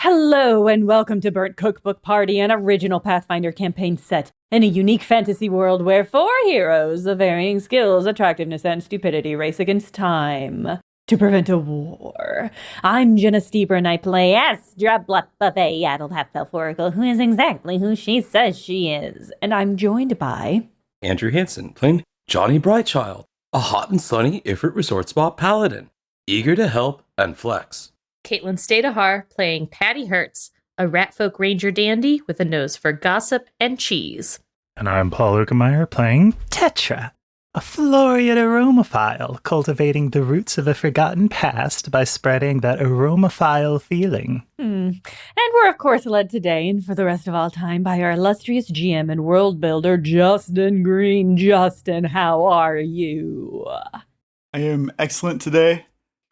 Hello and welcome to Burnt Cookbook Party, an original Pathfinder campaign set in a unique fantasy world where 4 heroes of varying skills, attractiveness, and stupidity race against time to prevent a war. I'm Jenna Stoeber and I play Astra, a addled half-elf oracle who is exactly who she says she is. And I'm joined by... Andrew Hansen, playing Johnny Brightchild, a hot and sunny Ifrit resort spa paladin, eager to help and flex. Caitlin Stayduhar, playing Patty Hertz, a ratfolk ranger dandy with a nose for gossip and cheese. And I'm Paul Luetkemeyer, playing Tetra, a florian aromaphile, cultivating the roots of a forgotten past by spreading that aromaphile feeling. And we're, of course, led today and for the rest of all time by our illustrious GM and world builder, Justin Green. Justin, how are you? I am excellent today.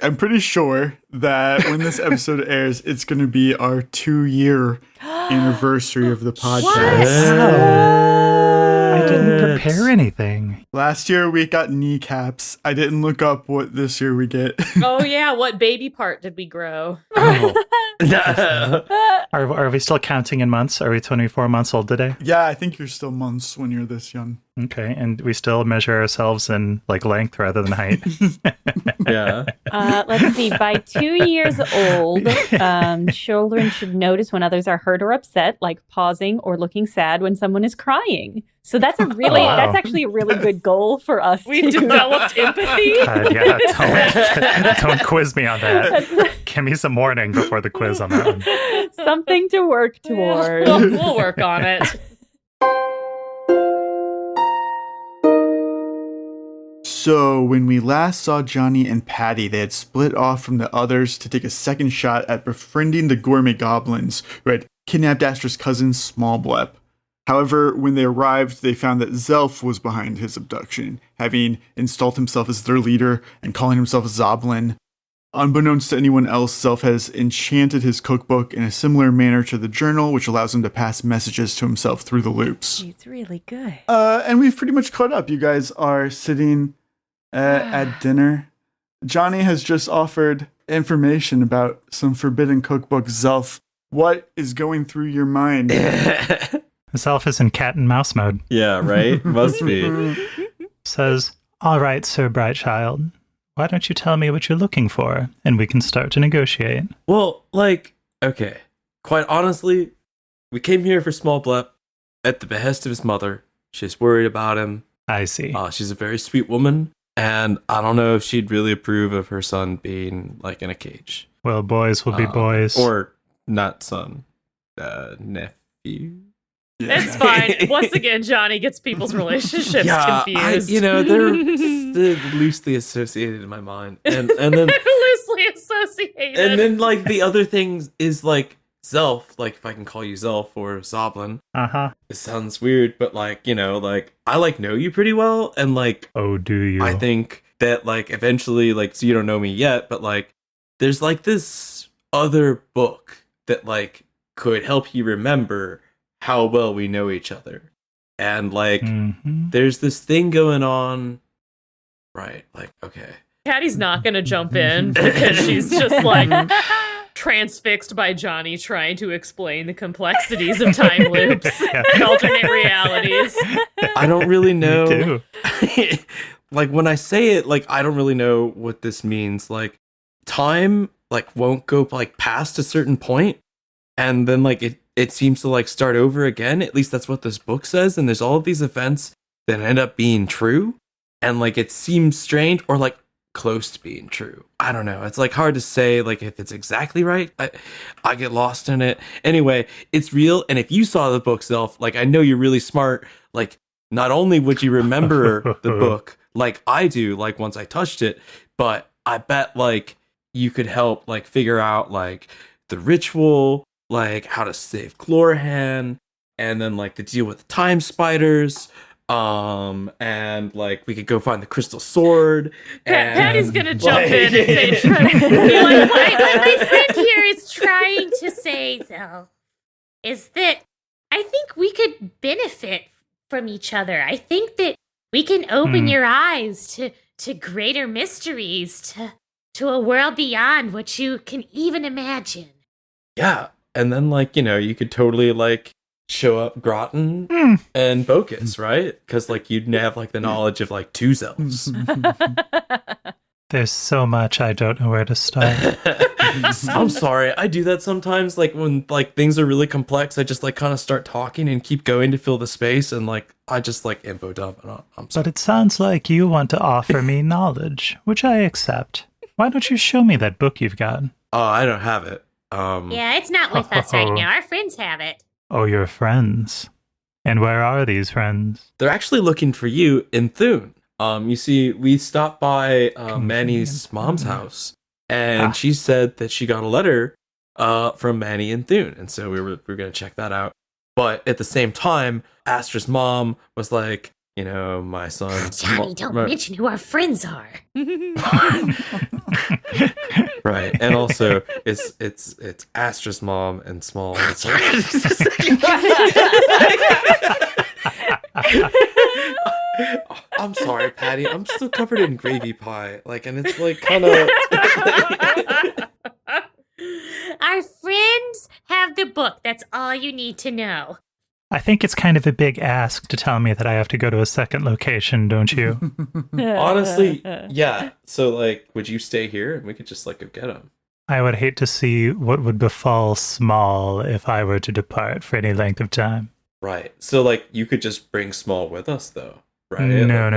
I'm pretty sure that when this episode airs, it's going to be our 2-year anniversary of the podcast. I didn't prepare anything. Last year we got kneecaps. I didn't look up what this year we get. Oh yeah, what baby part did we grow? Are we still counting in months? Are we 24 months old today? Yeah, I think you're still months when you're this young. Okay, and we still measure ourselves in length rather than height. Yeah. Let's see. By 2 years old, children should notice when others are hurt or upset, like pausing or looking sad when someone is crying. So that's that's actually a really good goal for us. We've developed empathy. Don't quiz me on that. Give me some warning before the quiz on that one. Something to work towards. We'll work on it. So when we last saw Johnny and Patty, they had split off from the others to take a second shot at befriending the gourmet goblins who had kidnapped Astra's cousin, Smallblep. However, when they arrived, they found that Zelf was behind his abduction, having installed himself as their leader and calling himself Zoblin. Unbeknownst to anyone else, Zelf has enchanted his cookbook in a similar manner to the journal, which allows him to pass messages to himself through the loops. It's really good. And we've pretty much caught up. You guys are sitting at dinner. Johnny has just offered information about some forbidden cookbook. Zelf, what is going through your mind? Zelf is in cat and mouse mode. Yeah, right? Must be. Says, "All right, Sir Brightchild. Why don't you tell me what you're looking for, and we can start to negotiate?" Well, okay. Quite honestly, we came here for Smallblep at the behest of his mother. She's worried about him. I see. She's a very sweet woman, and I don't know if she'd really approve of her son being, in a cage. Well, boys will be boys. Or not son, nephew. Yeah. It's fine. Once again, Johnny gets people's relationships confused. They're loosely associated in my mind. And then loosely associated. And then the other thing is Zelf, if I can call you Zelf or Zoblin. Uh-huh. It sounds weird, but I know you pretty well, and oh, do you? I think that eventually so you don't know me yet, but there's this other book that could help you remember how well we know each other. And there's this thing going on, right? Okay. Patty's not gonna jump in because she's just transfixed by Johnny trying to explain the complexities of time loops and alternate realities. I don't really know. Me too. When I say it, I don't really know what this means. Time won't go past a certain point, and then it seems to start over again. At least that's what this book says. And there's all of these events that end up being true, and it seems strange or close to being true. I don't know. It's hard to say if it's exactly right. I get lost in it. Anyway, it's real. And if you saw the book, Zelf, I know you're really smart. Not only would you remember the book like I do, once I touched it, but I bet you could help figure out the ritual, how to save Chlorhan, and then the deal with the time spiders, and we could go find the crystal sword. And Patty's gonna jump in and say, what my friend here is trying to say, though, is that I think we could benefit from each other. I think that we can open your eyes to greater mysteries, to a world beyond what you can even imagine. Yeah, and then like, you could totally like show up Groton and Bocus, right? Because like you'd have like the knowledge of like 2 Zelfs. There's so much I don't know where to start. I'm sorry, I do that sometimes. Like when like things are really complex, I just like kind of start talking and keep going to fill the space, and like I just like info dump. And I'm sorry. But it sounds like you want to offer me knowledge, which I accept. Why don't you show me that book you've got? Oh, I don't have it. Yeah, it's not with us right now. Our friends have it. Oh, your friends. And where are these friends? They're actually looking for you in Thune. You see, we stopped by Manny's mom's house, and she said that she got a letter from Manny in Thune, and so we were going to check that out. But at the same time, Astra's mom was like, my son's... Johnny, don't mention who our friends are. Right, and also it's Astra's mom and Small. I'm sorry, Patty. I'm still covered in gravy pie. Like, and it's like kind of. Our friends have the book. That's all you need to know. I think it's kind of a big ask to tell me that I have to go to a second location, don't you? Honestly, yeah. So, like, would you stay here and we could just like go get him? I would hate to see what would befall Small if I were to depart for any length of time. Right. So, like, you could just bring Small with us, though, right? No.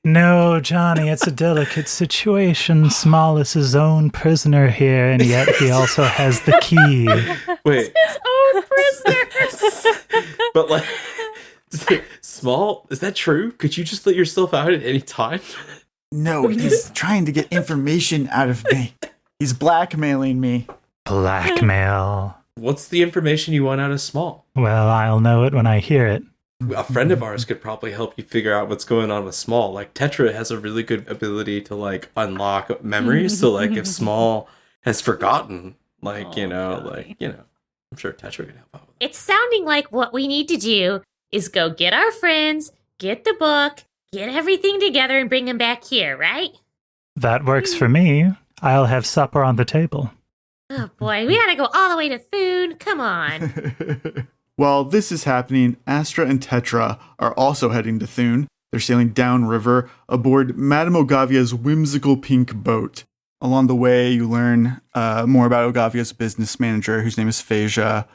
No, Johnny, it's a delicate situation. Small is his own prisoner here, and yet he also has the key. Wait. His own prisoner. But, like, Small, is that true? Could you just let yourself out at any time? No, he's trying to get information out of me. He's blackmailing me. Blackmail. What's the information you want out of Small? Well, I'll know it when I hear it. A friend of ours could probably help you figure out what's going on with Small. Like, Tetra has a really good ability to, like, unlock memories. So, like, if Small has forgotten, like, I'm sure Tetra could help out with it. It's sounding like what we need to do is go get our friends, get the book, get everything together, and bring them back here, right? That works for me. I'll have supper on the table. Oh, boy, we gotta go all the way to Thune. Come on. While this is happening, Astra and Tetra are also heading to Thune. They're sailing downriver aboard Madam Ogavia's whimsical pink boat. Along the way, you learn more about Ogavia's business manager, whose name is Phasia.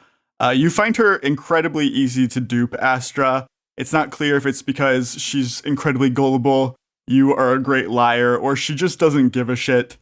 You find her incredibly easy to dupe, Astra. It's not clear if it's because she's incredibly gullible, you are a great liar, or she just doesn't give a shit.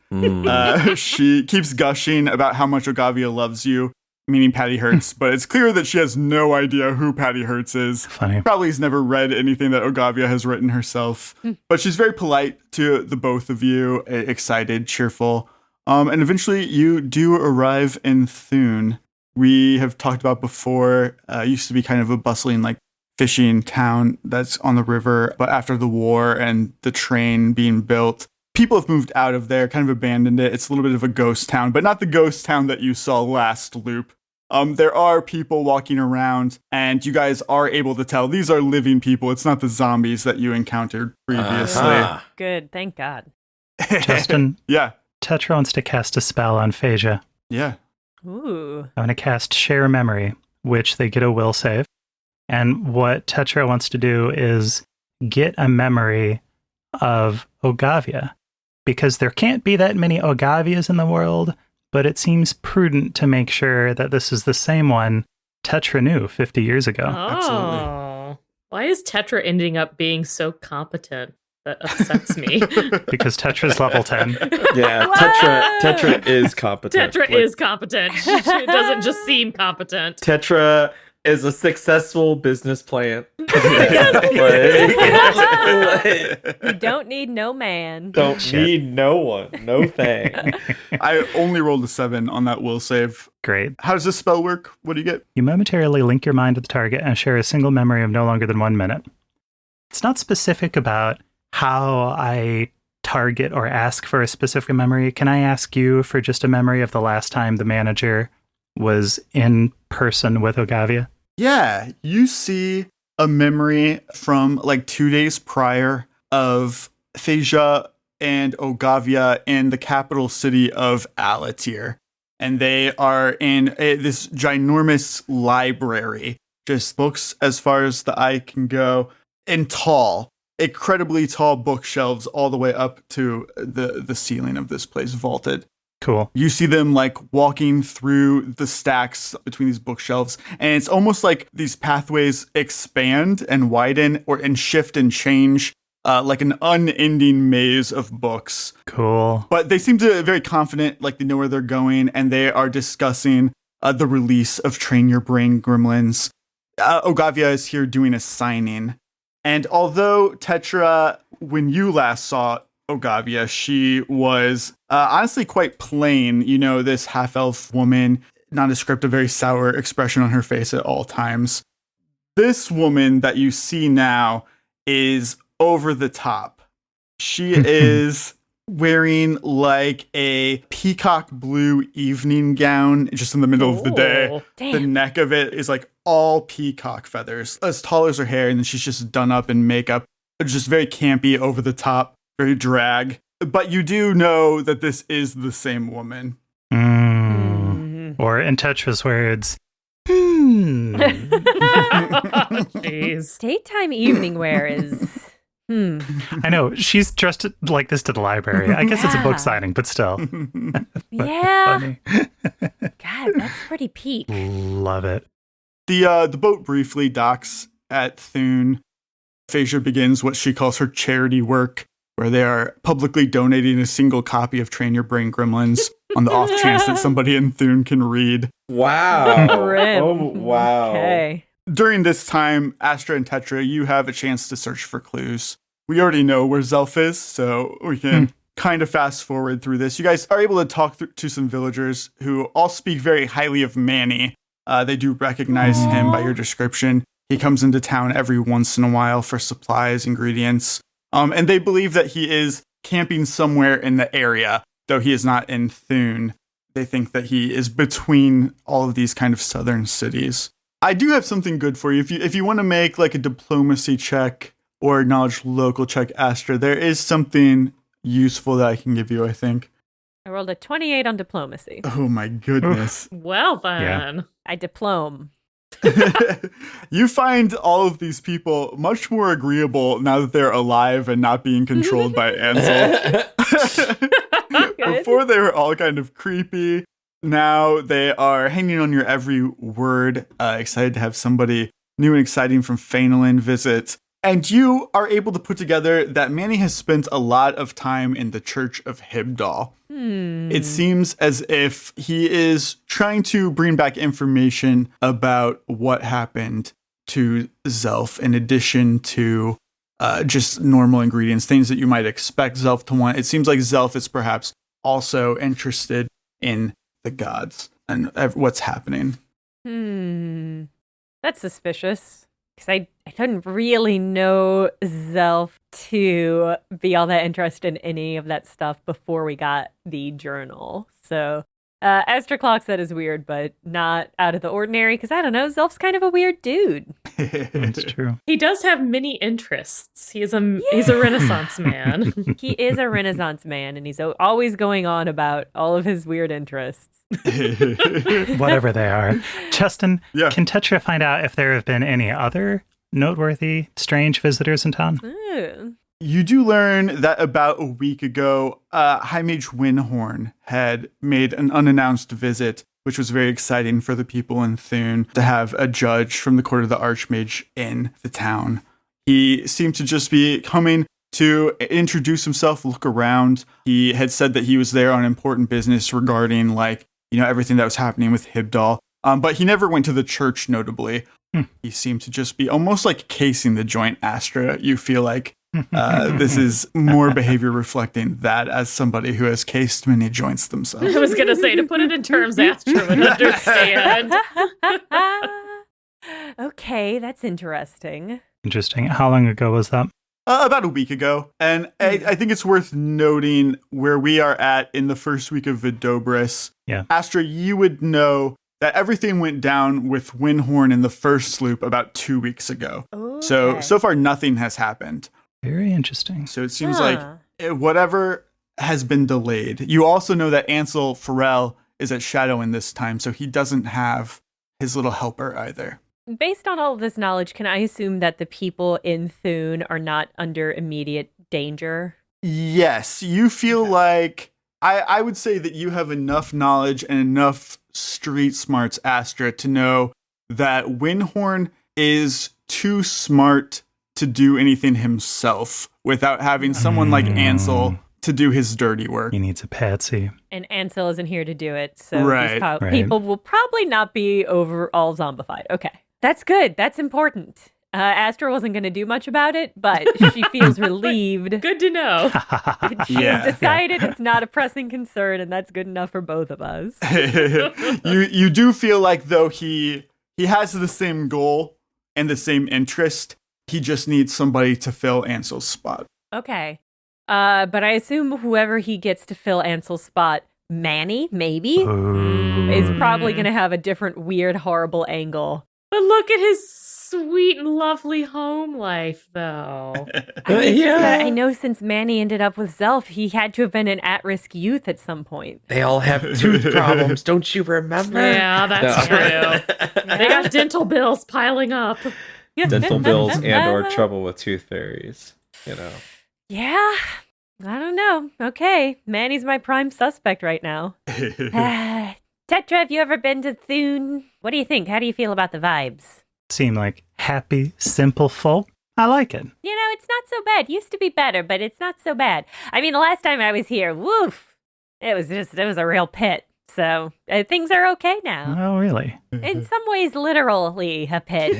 She keeps gushing about how much Ogavia loves you, meaning Patty Hertz, but it's clear that she has no idea who Patty Hertz is. Funny. Probably has never read anything that Ogavia has written herself. But she's very polite to the both of you, excited, cheerful. And eventually you do arrive in Thune. We have talked about before, used to be kind of a bustling, like, fishing town that's on the river. But after the war and the train being built, people have moved out of there, kind of abandoned it. It's a little bit of a ghost town, but not the ghost town that you saw last loop. There are people walking around, and you guys are able to tell these are living people. It's not the zombies that you encountered previously. Good, thank God. Justin? Yeah. Tetra wants to cast a spell on Phasia. Yeah. Ooh. I'm going to cast Share Memory, which they get a will save. And what Tetra wants to do is get a memory of Ogavia, because there can't be that many Ogavias in the world, but it seems prudent to make sure that this is the same one Tetra knew 50 years ago. Oh. Why is Tetra ending up being so competent? That upsets me. Because Tetra's level 10. Yeah, Tetra is competent. Tetra is competent. She doesn't just seem competent. Tetra is a successful business plan. You don't need no man. Don't need no one. No thing. I only rolled a 7 on that will save. Great. How does this spell work? What do you get? You momentarily link your mind to the target and share a single memory of no longer than 1 minute. It's not specific about how I target or ask for a specific memory. Can I ask you for just a memory of the last time the manager was in person with Ogavia? Yeah, you see a memory from like 2 days prior of Phasia and Ogavia in the capital city of Alatir. and they are in this ginormous library, just books as far as the eye can go, and tall, incredibly tall bookshelves all the way up to the ceiling of this place, vaulted. Cool. You see them like walking through the stacks between these bookshelves, and it's almost like these pathways expand and widen and shift and change, like an unending maze of books. Cool. But they seem to be very confident, like they know where they're going, and they are discussing the release of Train Your Brain Gremlins. Ogavia is here doing a signing. And although Tetra, when you last saw Ogavia, she was honestly quite plain. You know, this half-elf woman, nondescript, a very sour expression on her face at all times. This woman that you see now is over the top. She is wearing like a peacock blue evening gown just in the middle of the day. Damn. The neck of it is like all peacock feathers, as tall as her hair, and then she's just done up in makeup. Just very campy, over the top, very drag. But you do know that this is the same woman. Or in Tetra's words, Jeez. Daytime evening wear is. I know, she's dressed like this to the library. I guess it's a book Yeah. signing, but still. Yeah. Funny. God, that's pretty peak. Love it. The boat briefly docks at Thune. Phasia begins what she calls her charity work, where they are publicly donating a single copy of Train Your Brain Gremlins on the off chance that somebody in Thune can read. Wow. Grim. Oh, wow. Okay. During this time, Astra and Tetra, you have a chance to search for clues. We already know where Zelf is, so we can kind of fast forward through this. You guys are able to talk to some villagers who all speak very highly of Manny. They do recognize him by your description. He comes into town every once in a while for supplies, ingredients. And they believe that he is camping somewhere in the area, though he is not in Thune. They think that he is between all of these kind of southern cities. I do have something good for you. If you want to make like a diplomacy check or acknowledge local check, Astra, there is something useful that I can give you, I think. I rolled a 28 on diplomacy. Oh my goodness. Well then. I diplome. You find all of these people much more agreeable now that they're alive and not being controlled by Ansel. Before they were all kind of creepy. Now they are hanging on your every word, excited to have somebody new and exciting from Fainalin visit. And you are able to put together that Manny has spent a lot of time in the Church of Hibdal. It seems as if he is trying to bring back information about what happened to Zelf, in addition to just normal ingredients, things that you might expect Zelf to want. It seems like Zelf is perhaps also interested in the gods and what's happening. That's suspicious. Because I couldn't really know Zelf to be all that interested in any of that stuff before we got the journal. So Astra clocks that is weird, but not out of the ordinary. Because I don't know, Zelf's kind of a weird dude. It's true. He does have many interests. He's a Renaissance man. He is a Renaissance man, and he's always going on about all of his weird interests. Whatever they are. Justin, Yeah. can Tetra find out if there have been any other noteworthy, strange visitors in town? Ooh. You do learn that about a week ago, High Mage Windhorn had made an unannounced visit, which was very exciting for the people in Thune to have a judge from the court of the Archmage in the town. He seemed to just be coming to introduce himself, look around. He had said that he was there on important business regarding, like, you know, everything that was happening with Hibdal. But he never went to the church, notably. He seemed to just be almost like casing the joint, Astra. You feel like this is more behavior reflecting that as somebody who has cased many joints themselves. I was going to say, to put it in terms Astra would understand. Okay, that's interesting. Interesting. How long ago was that? About a week ago. And I think it's worth noting where we are at in the first week of Vidobris. Yeah. Astra, you would know that everything went down with Windhorn in the first sloop about 2 weeks ago. Okay. So far nothing has happened. Very interesting. So it seems like whatever has been delayed. You also know that Ansel Farrell is at Shadowin this time, so he doesn't have his little helper either. Based on all of this knowledge, can I assume that the people in Thune are not under immediate danger? Yes, you feel like I would say that you have enough knowledge and enough street smarts, Astra, to know that Windhorn is too smart to do anything himself without having someone like Ansel to do his dirty work. He needs a patsy. And Ansel isn't here to do it, so Right. these people will probably not be overall zombified. Okay. That's good. That's important. Astra wasn't going to do much about it, but she feels relieved. Good to know. She's decided it's not a pressing concern, and that's good enough for both of us. You do feel like, though, he has the same goal and the same interest. He just needs somebody to fill Ansel's spot. Okay. But I assume whoever he gets to fill Ansel's spot, Manny, maybe, is probably going to have a different, weird, horrible angle. But look at his sweet and lovely home life, though. I know since Manny ended up with Zelf, he had to have been an at-risk youth at some point. They all have tooth problems, don't you remember? Yeah, that's true. They got dental bills piling up. Dental bills and or trouble with tooth fairies, Yeah, I don't know. Okay, Manny's my prime suspect right now. Tetra, have you ever been to Thune? What do you think? How do you feel about the vibes? Seem like happy, simple folk. I like it. It's not so bad. Used to be better, but it's not so bad. I mean, the last time I was here, woof, it was a real pit. So things are okay now. Oh, really? In some ways, literally a pit.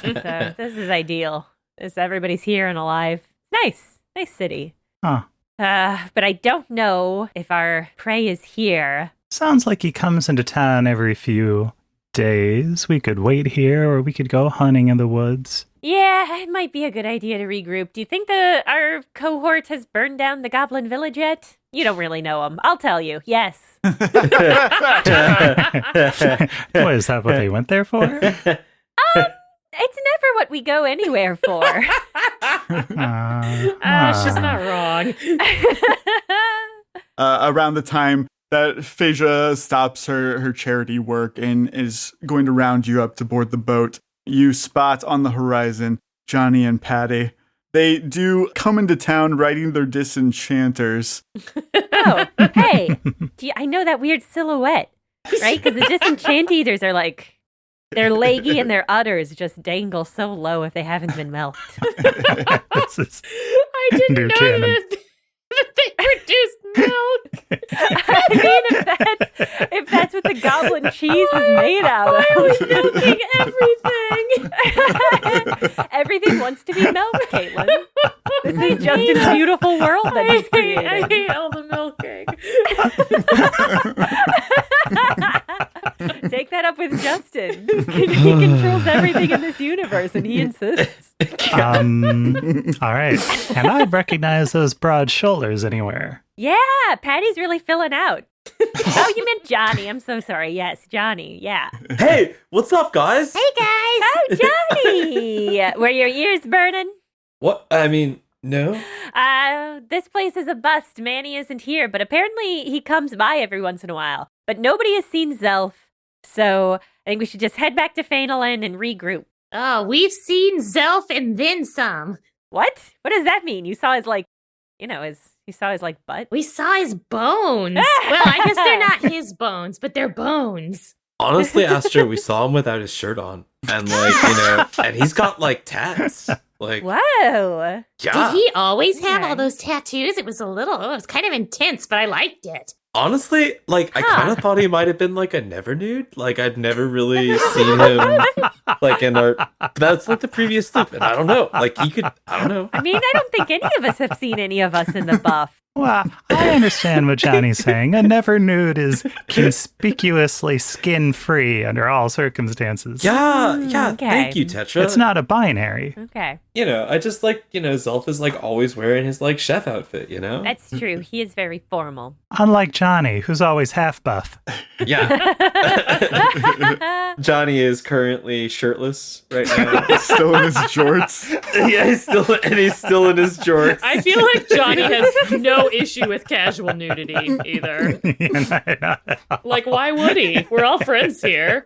So this is ideal. Everybody's here and alive. Nice city. Huh. But I don't know if our prey is here. Sounds like he comes into town every few days. We could wait here, or we could go hunting in the woods. Yeah, it might be a good idea to regroup. Do you think our cohort has burned down the goblin village yet? You don't really know them. I'll tell you. Yes. What, is that what they went there for? It's never what we go anywhere for. She's not wrong. Around the time that Phaedra stops her charity work and is going to round you up to board the boat, you spot on the horizon Janni and Patty. They do come into town riding their disenchanters. Oh, hey. I know that weird silhouette, right? Because the disenchanters are like, their leggy and their udders just dangle so low if they haven't been milked. I didn't know that they produced milk. I mean, if that's what the goblin cheese is made out of. I was milking everything. Everything wants to be milked, Caitlin. This is Justin's beautiful world that he's created. I hate all the milking. Take that up with Justin. He controls everything in this universe, and he insists. All right. And I recognize those broad shoulders anywhere. Yeah, Patty's really filling out. Oh, you meant Johnny. I'm so sorry. Yes, Johnny. Yeah. Hey, what's up, guys? Hey, guys. Oh, Johnny. Were your ears burning? What? I mean, no. This place is a bust. Manny isn't here, but apparently he comes by every once in a while. But nobody has seen Zelf, so I think we should just head back to Phainolin and regroup. Oh, we've seen Zelf and then some. What? What does that mean? You saw his, butt? We saw his bones. Well, I guess they're not his bones, but they're bones. Honestly, Astra, we saw him without his shirt on. And and he's got tats. Whoa. Yeah. Did he always have Okay. all those tattoos? It was kind of intense, but I liked it. Honestly, I kind of thought he might have been a never nude. I'd never really seen him in our. That's the previous loop, and I don't know. He could. I don't know. I mean, I don't think any of us have seen any of us in the buff. Well, I understand what Johnny's saying. A never nude is conspicuously skin-free under all circumstances. Yeah. Okay. Thank you, Tetra. It's not a binary. Okay. I just Zelf is always wearing his chef outfit. That's true. He is very formal. Unlike Johnny, who's always half buff. Yeah. Johnny is currently shirtless right now. Still in his jorts. Yeah, he's still in his jorts. I feel like Johnny has no issue with casual nudity either. Like, why would he? We're all friends here.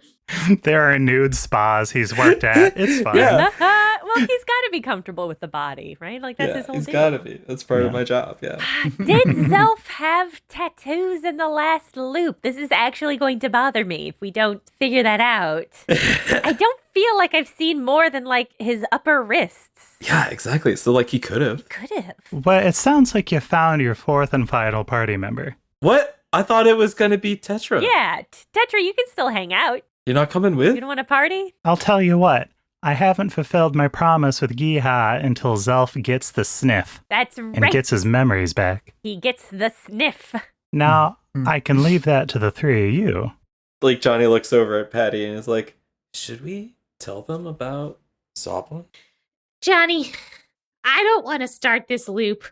There are nude spas he's worked at. It's fine. Yeah. Well, he's got to be comfortable with the body, right? Like, that's his whole he's deal. gotta be. That's part of my job, yeah. Did Zelf have tattoos in the last loop? This is actually going to bother me if we don't figure that out. I don't feel like I've seen more than, like, his upper wrists. Yeah, exactly. So, like, he could have. Could have. But it sounds like you found your fourth and final party member. What? I thought it was gonna be Tetra. Yeah, Tetra, you can still hang out. You're not coming with? You don't want to party? I'll tell you what. I haven't fulfilled my promise with Giha until Zelf gets the sniff That's and right. gets his memories back. He gets the sniff. Now, I can leave that to the three of you. Like, Johnny looks over at Patty and is like, should we tell them about Zoblin? Johnny, I don't want to start this loop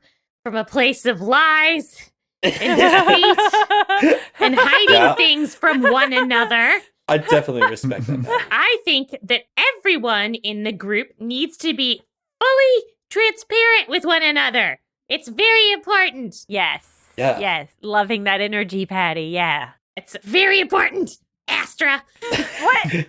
from a place of lies and deceit and hiding things from one another. I definitely respect that. Patty. I think that everyone in the group needs to be fully transparent with one another. It's very important. Yes. Yeah. Yes. Loving that energy, Patty. Yeah. It's very important, Astra. What?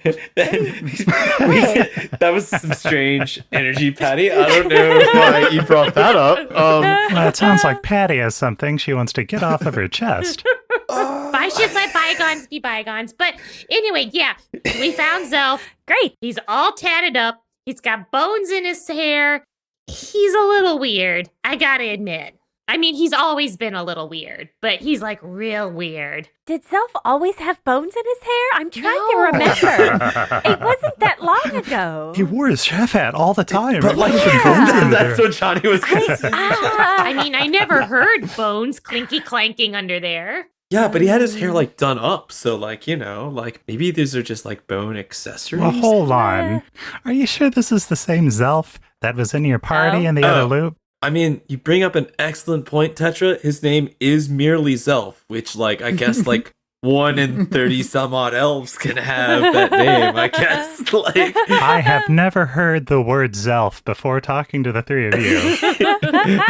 That was some strange energy, Patty. I don't know why you brought that up. Well, it sounds like Patty has something she wants to get off of her chest. I should let bygones be bygones. But anyway, yeah, we found Zelf. Great. He's all tatted up. He's got bones in his hair. He's a little weird, I gotta admit. I mean, he's always been a little weird, but he's like real weird. Did Zelf always have bones in his hair? I'm trying to No. remember. It wasn't that long ago. He wore his chef hat all the time. But like, that's what Johnny was gonna say. I mean, I never heard bones clinky clanking under there. Yeah, but he had his hair like done up, so like, you know, like maybe these are just like bone accessories. Well, hold on. Are you sure this is the same Zelf that was in your party in the other loop? I mean, you bring up an excellent point, Tetra. His name is merely Zelf, which, like, I guess, like, 1 in 30 some odd elves can have that name, I guess. Like, I have never heard the word Zelf before talking to the three of you.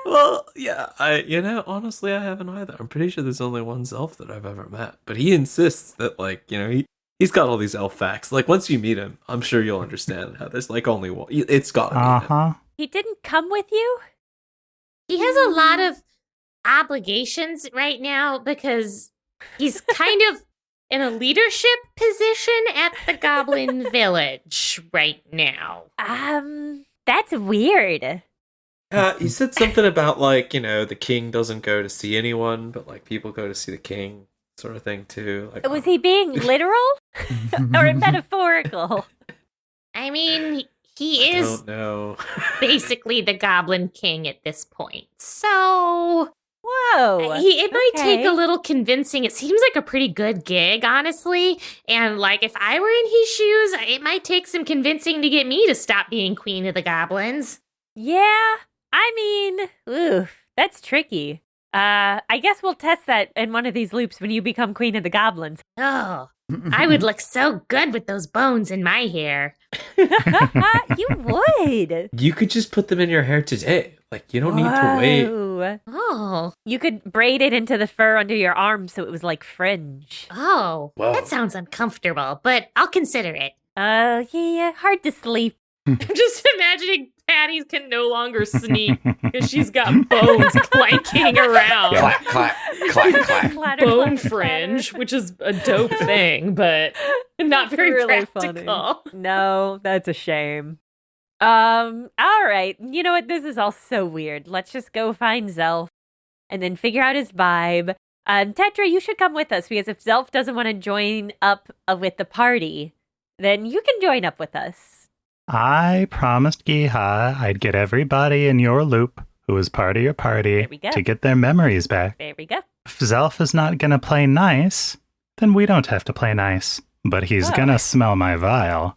well, yeah, honestly, I haven't either. I'm pretty sure there's only one Zelf that I've ever met, but he insists that, like, you know, he's got all these elf facts. Like, once you meet him, I'm sure you'll understand how there's, like, only one. It's got to be him. Uh-huh. He didn't come with you? He has a lot of obligations right now because he's kind of in a leadership position at the Goblin Village right now. That's weird. He said something about, like, you know, the king doesn't go to see anyone, but, like, people go to see the king, sort of thing, too. Like, Was he being literal or metaphorical? I mean, he I is don't know. basically the Goblin King at this point. So Whoa. it might take okay. a little convincing. It seems like a pretty good gig, honestly. And like if I were in his shoes, it might take some convincing to get me to stop being Queen of the Goblins. Yeah, I mean, oof, that's tricky. I guess we'll test that in one of these loops when you become Queen of the Goblins. Oh, I would look so good with those bones in my hair. You would. You could just put them in your hair today. Like, you don't need to wait. Whoa. Oh, You could braid it into the fur under your arm so it was like fringe. oh, Whoa. that sounds uncomfortable, but I'll consider it. Yeah, hard to sleep. I'm just imagining Patty can no longer sneak because she's got bones clanking around. Clack, clack, clack, clack. Clatter, Bone clatter, fringe, clatter. which is a dope thing, but not very Really practical. funny. No, that's a shame. All right. You know what? This is all so weird. Let's just go find Zelf and then figure out his vibe. Tetra, you should come with us because if Zelf doesn't want to join up with the party, then you can join up with us. I promised Giha I'd get everybody in your loop who was part of your party There we go. to get their memories back. There we go. If Zelf is not going to play nice, then we don't have to play nice. But he's Oh. going to smell my vial.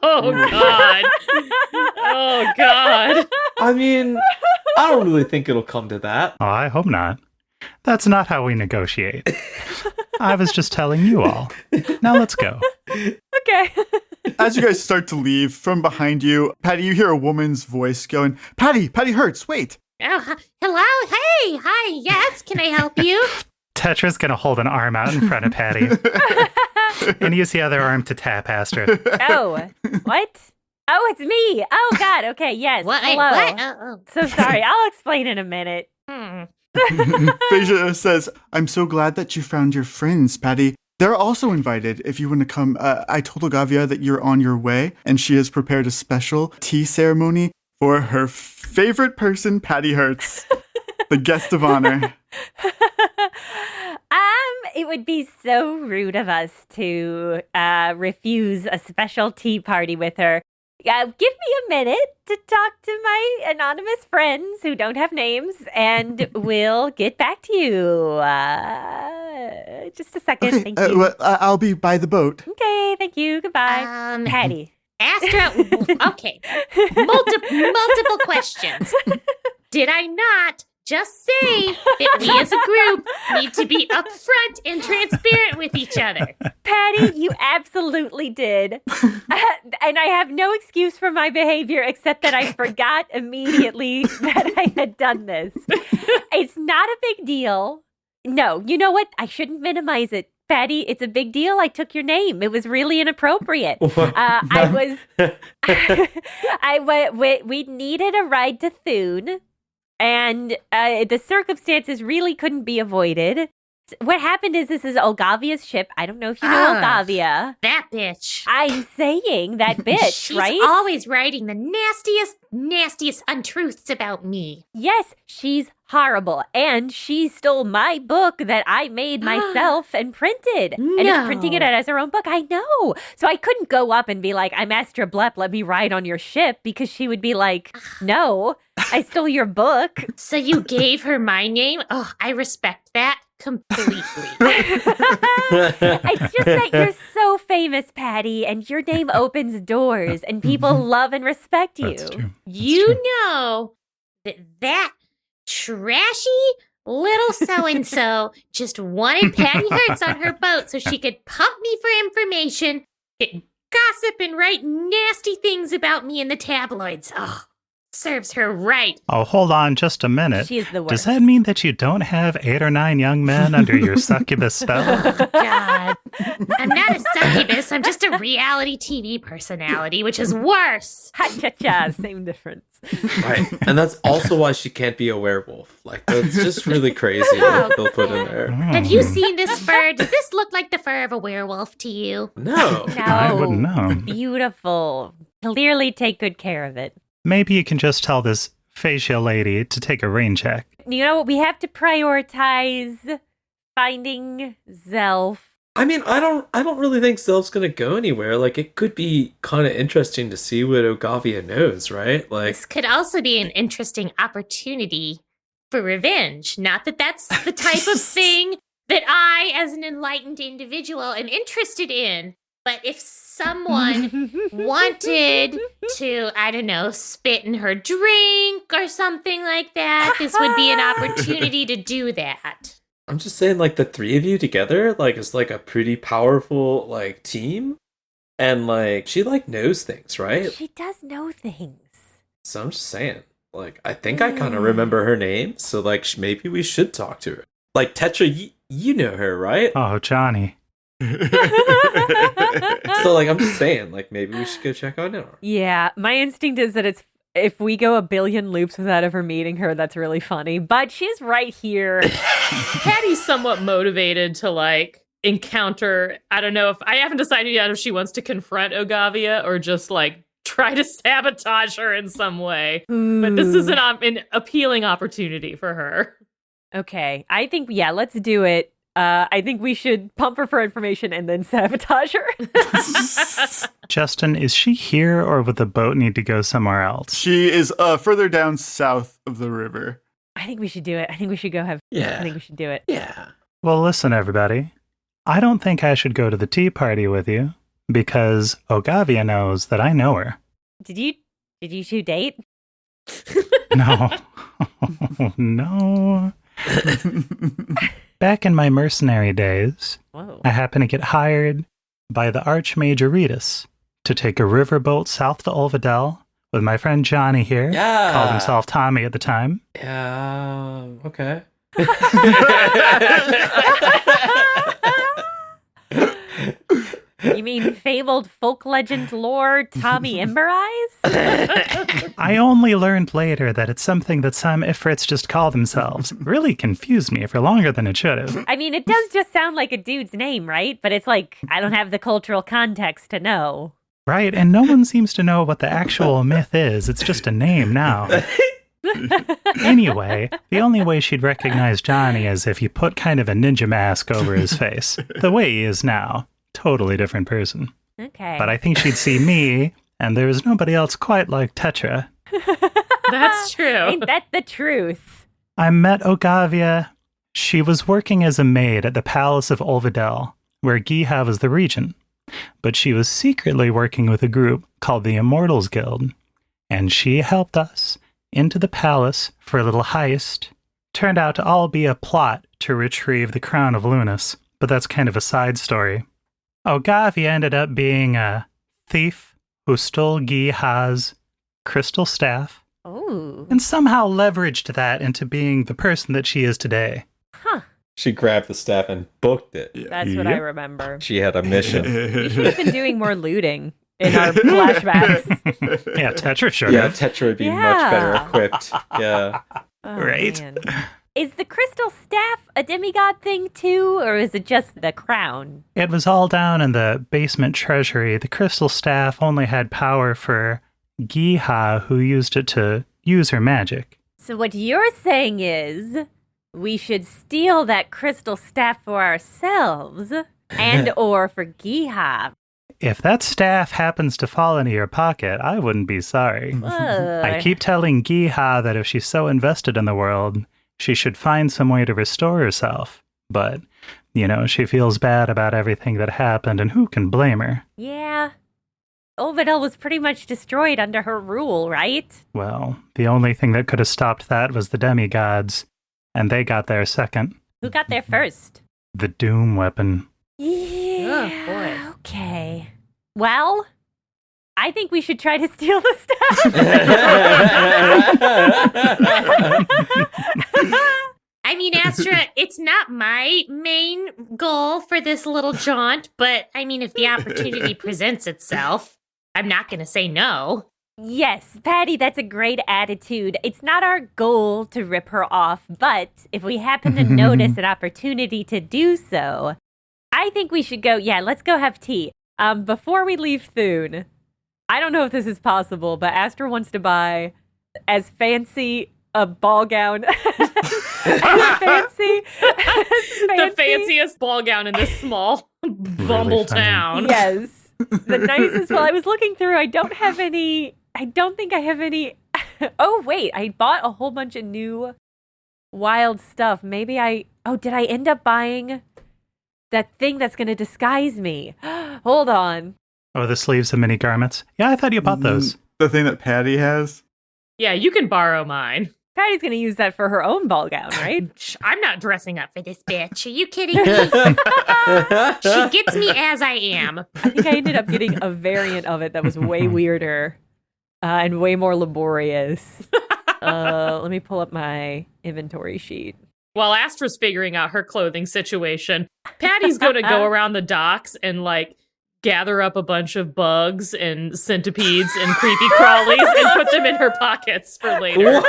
Oh, God. Oh, God. I mean, I don't really think it'll come to that. Oh, I hope not. That's not how we negotiate. I was just telling you all. Now let's go. Okay. As you guys start to leave, from behind you, Patty, you hear a woman's voice going, Patty hurts, wait. Oh, hello? Hey, hi, yes, can I help you? Tetra's going to hold an arm out in front of Patty and use the other arm to tap Astra. Oh, what? Oh, it's me. Oh, God. Okay, yes. What? Hello. What? Oh. So sorry. I'll explain in a minute. Phasia says, I'm so glad that you found your friends, Patty. They're also invited if you want to come. I told Ogavia that you're on your way, and she has prepared a special tea ceremony for her favorite person, Patty Hertz, the guest of honor. It would be so rude of us to refuse a special tea party with her. Give me a minute to talk to my anonymous friends who don't have names, and we'll get back to you. Just a second. Okay, Thank you. well, I'll be by the boat. Okay, thank you. Goodbye. Patty. Astra, okay. Multiple questions. Did I not just say that we as a group need to be upfront and transparent with each other? Patty, you absolutely did. And I have no excuse for my behavior except that I forgot immediately that I had done this. It's not a big deal. No, you know what? I shouldn't minimize it. Patty, it's a big deal. I took your name. It was really inappropriate. We needed a ride to Thune. And the circumstances really couldn't be avoided. What happened is this is Ogavia's ship. I don't know if you know Ogavia. That bitch. I'm saying that bitch, She's right? always writing the nastiest untruths about me. Yes, she's horrible. And she stole my book that I made myself and printed. And is printing it as her own book. I know. So I couldn't go up and be like, I'm Astra Blep, let me ride on your ship. Because she would be like, no, I stole your book. So you gave her my name? Oh, I respect that completely. It's just that you're so famous, Patty, and your name opens doors, and people love and respect you. That's true. You know that trashy little so-and-so just wanted Patty Hertz on her boat so she could pump me for information, get gossip, and write nasty things about me in the tabloids. Oh, serves her right. Oh, hold on just a minute. She is the worst. Does that mean that you don't have 8 or 9 young men under your succubus spell? God. I'm not a succubus. I'm just a reality TV personality, which is worse. Ha-cha-cha, same difference. Right. And that's also why she can't be a werewolf. Like, that's just really crazy what they'll put in there. Have you seen this fur? Does this look like the fur of a werewolf to you? No. No, I wouldn't know. it's beautiful. Clearly take good care of it. Maybe you can just tell this Phasia lady to take a rain check. You know what? We have to prioritize finding Zelf. I mean, I don't really think Zelf's gonna go anywhere. Like, it could be kind of interesting to see what Ogavia knows, right? Like, This could also be an interesting opportunity for revenge. Not that that's the type of thing that I, as an enlightened individual, am interested in. But if someone wanted to, I don't know, spit in her drink or something like that, this would be an opportunity to do that. I'm just saying, like, the three of you together, like, is like a pretty powerful, like, team. And, like, she, like, knows things, right? She does know things. So I'm just saying, like, I think I kind of remember her name. So, like, maybe we should talk to her. Like, Tetra, you know her, right? Oh, Johnny. So, like, I'm just saying, like, maybe we should go check on her. Yeah, my instinct is that if we go a billion loops without ever meeting her, that's really funny. But she's right here. Patty's somewhat motivated to like encounter. I don't know if I haven't decided yet if she wants to confront Ogavia or just like try to sabotage her in some way. But this is an appealing opportunity for her. Okay, I think, yeah, let's do it. I think we should pump her for information and then sabotage her. Justin, is she here or would the boat need to go somewhere else? She is further down south of the river. I think we should do it. I think we should go have. Yeah. I think we should do it. Yeah. Well, listen, everybody. I don't think I should go to the tea party with you because Ogavia knows that I know her. Did you two date? No. No. Back in my mercenary days, Whoa. I happened to get hired by the Archmage Aretus to take a riverboat south to Olvidel with my friend Johnny here. Yeah. Called himself Tommy at the time. Yeah. Okay. You mean fabled folk legend lore Tommy Ember Eyes? I only learned later that it's something that some Ifrits just call themselves. Really confused me for longer than it should have. I mean, it does just sound like a dude's name, right? But it's like, I don't have the cultural context to know. Right, and no one seems to know what the actual myth is. It's just a name now. Anyway, the only way she'd recognize Johnny is if you put kind of a ninja mask over his face. The way he is now. Totally different person. Okay. But I think she'd see me, and there was nobody else quite like Tetra. That's true. Ain't that the truth? I met Ogavia. She was working as a maid at the Palace of Olvidel, where Giha was the regent. But she was secretly working with a group called the Immortals Guild. And she helped us into the palace for a little heist. Turned out to all be a plot to retrieve the crown of Lunas, but that's kind of a side story. Ogavia ended up being a thief who stole Giha's crystal staff Ooh. and somehow leveraged that into being the person that she is today. Huh. She grabbed the staff and booked it. That's what I remember. She had a mission. We should have been doing more looting in our flashbacks. Yeah, Tetra sure. Yeah, Tetra would be much better equipped. Yeah. Oh, Right. man. Is the crystal staff a demigod thing too, or is it just the crown? It was all down in the basement treasury. The crystal staff only had power for Giha, who used it to use her magic. So what you're saying is we should steal that crystal staff for ourselves and or for Giha. If that staff happens to fall into your pocket, I wouldn't be sorry. I keep telling Giha that if she's so invested in the world, she should find some way to restore herself. But, she feels bad about everything that happened, and who can blame her? Yeah. Olvidel was pretty much destroyed under her rule, right? Well, the only thing that could have stopped that was the demigods, and they got there second. Who got there first? The Doom weapon. Yeah. Oh, boy. Okay. Well, I think we should try to steal the stuff. I mean, Astra, it's not my main goal for this little jaunt, but I mean, if the opportunity presents itself, I'm not going to say no. Yes, Patty, that's a great attitude. It's not our goal to rip her off, but if we happen to notice an opportunity to do so, I think we should go, let's go have tea. Before we leave Thune, I don't know if this is possible, but Astra wants to buy as fancy a ball gown The fanciest ball gown in this small bumble funny. town. Yes. The nicest. Well, I was looking through. I don't think I have any. Oh, wait. I bought a whole bunch of new wild stuff. Maybe did I end up buying that thing that's going to disguise me? Hold on. Oh, the sleeves of mini garments? Yeah, I thought you bought those. The thing that Patty has? Yeah, you can borrow mine. Patty's going to use that for her own ball gown, right? I'm not dressing up for this bitch. Are you kidding me? She gets me as I am. I think I ended up getting a variant of it that was way weirder and way more laborious. Let me pull up my inventory sheet. While Astra's figuring out her clothing situation, Patty's going to go around the docks and gather up a bunch of bugs and centipedes and creepy crawlies and put them in her pockets for later.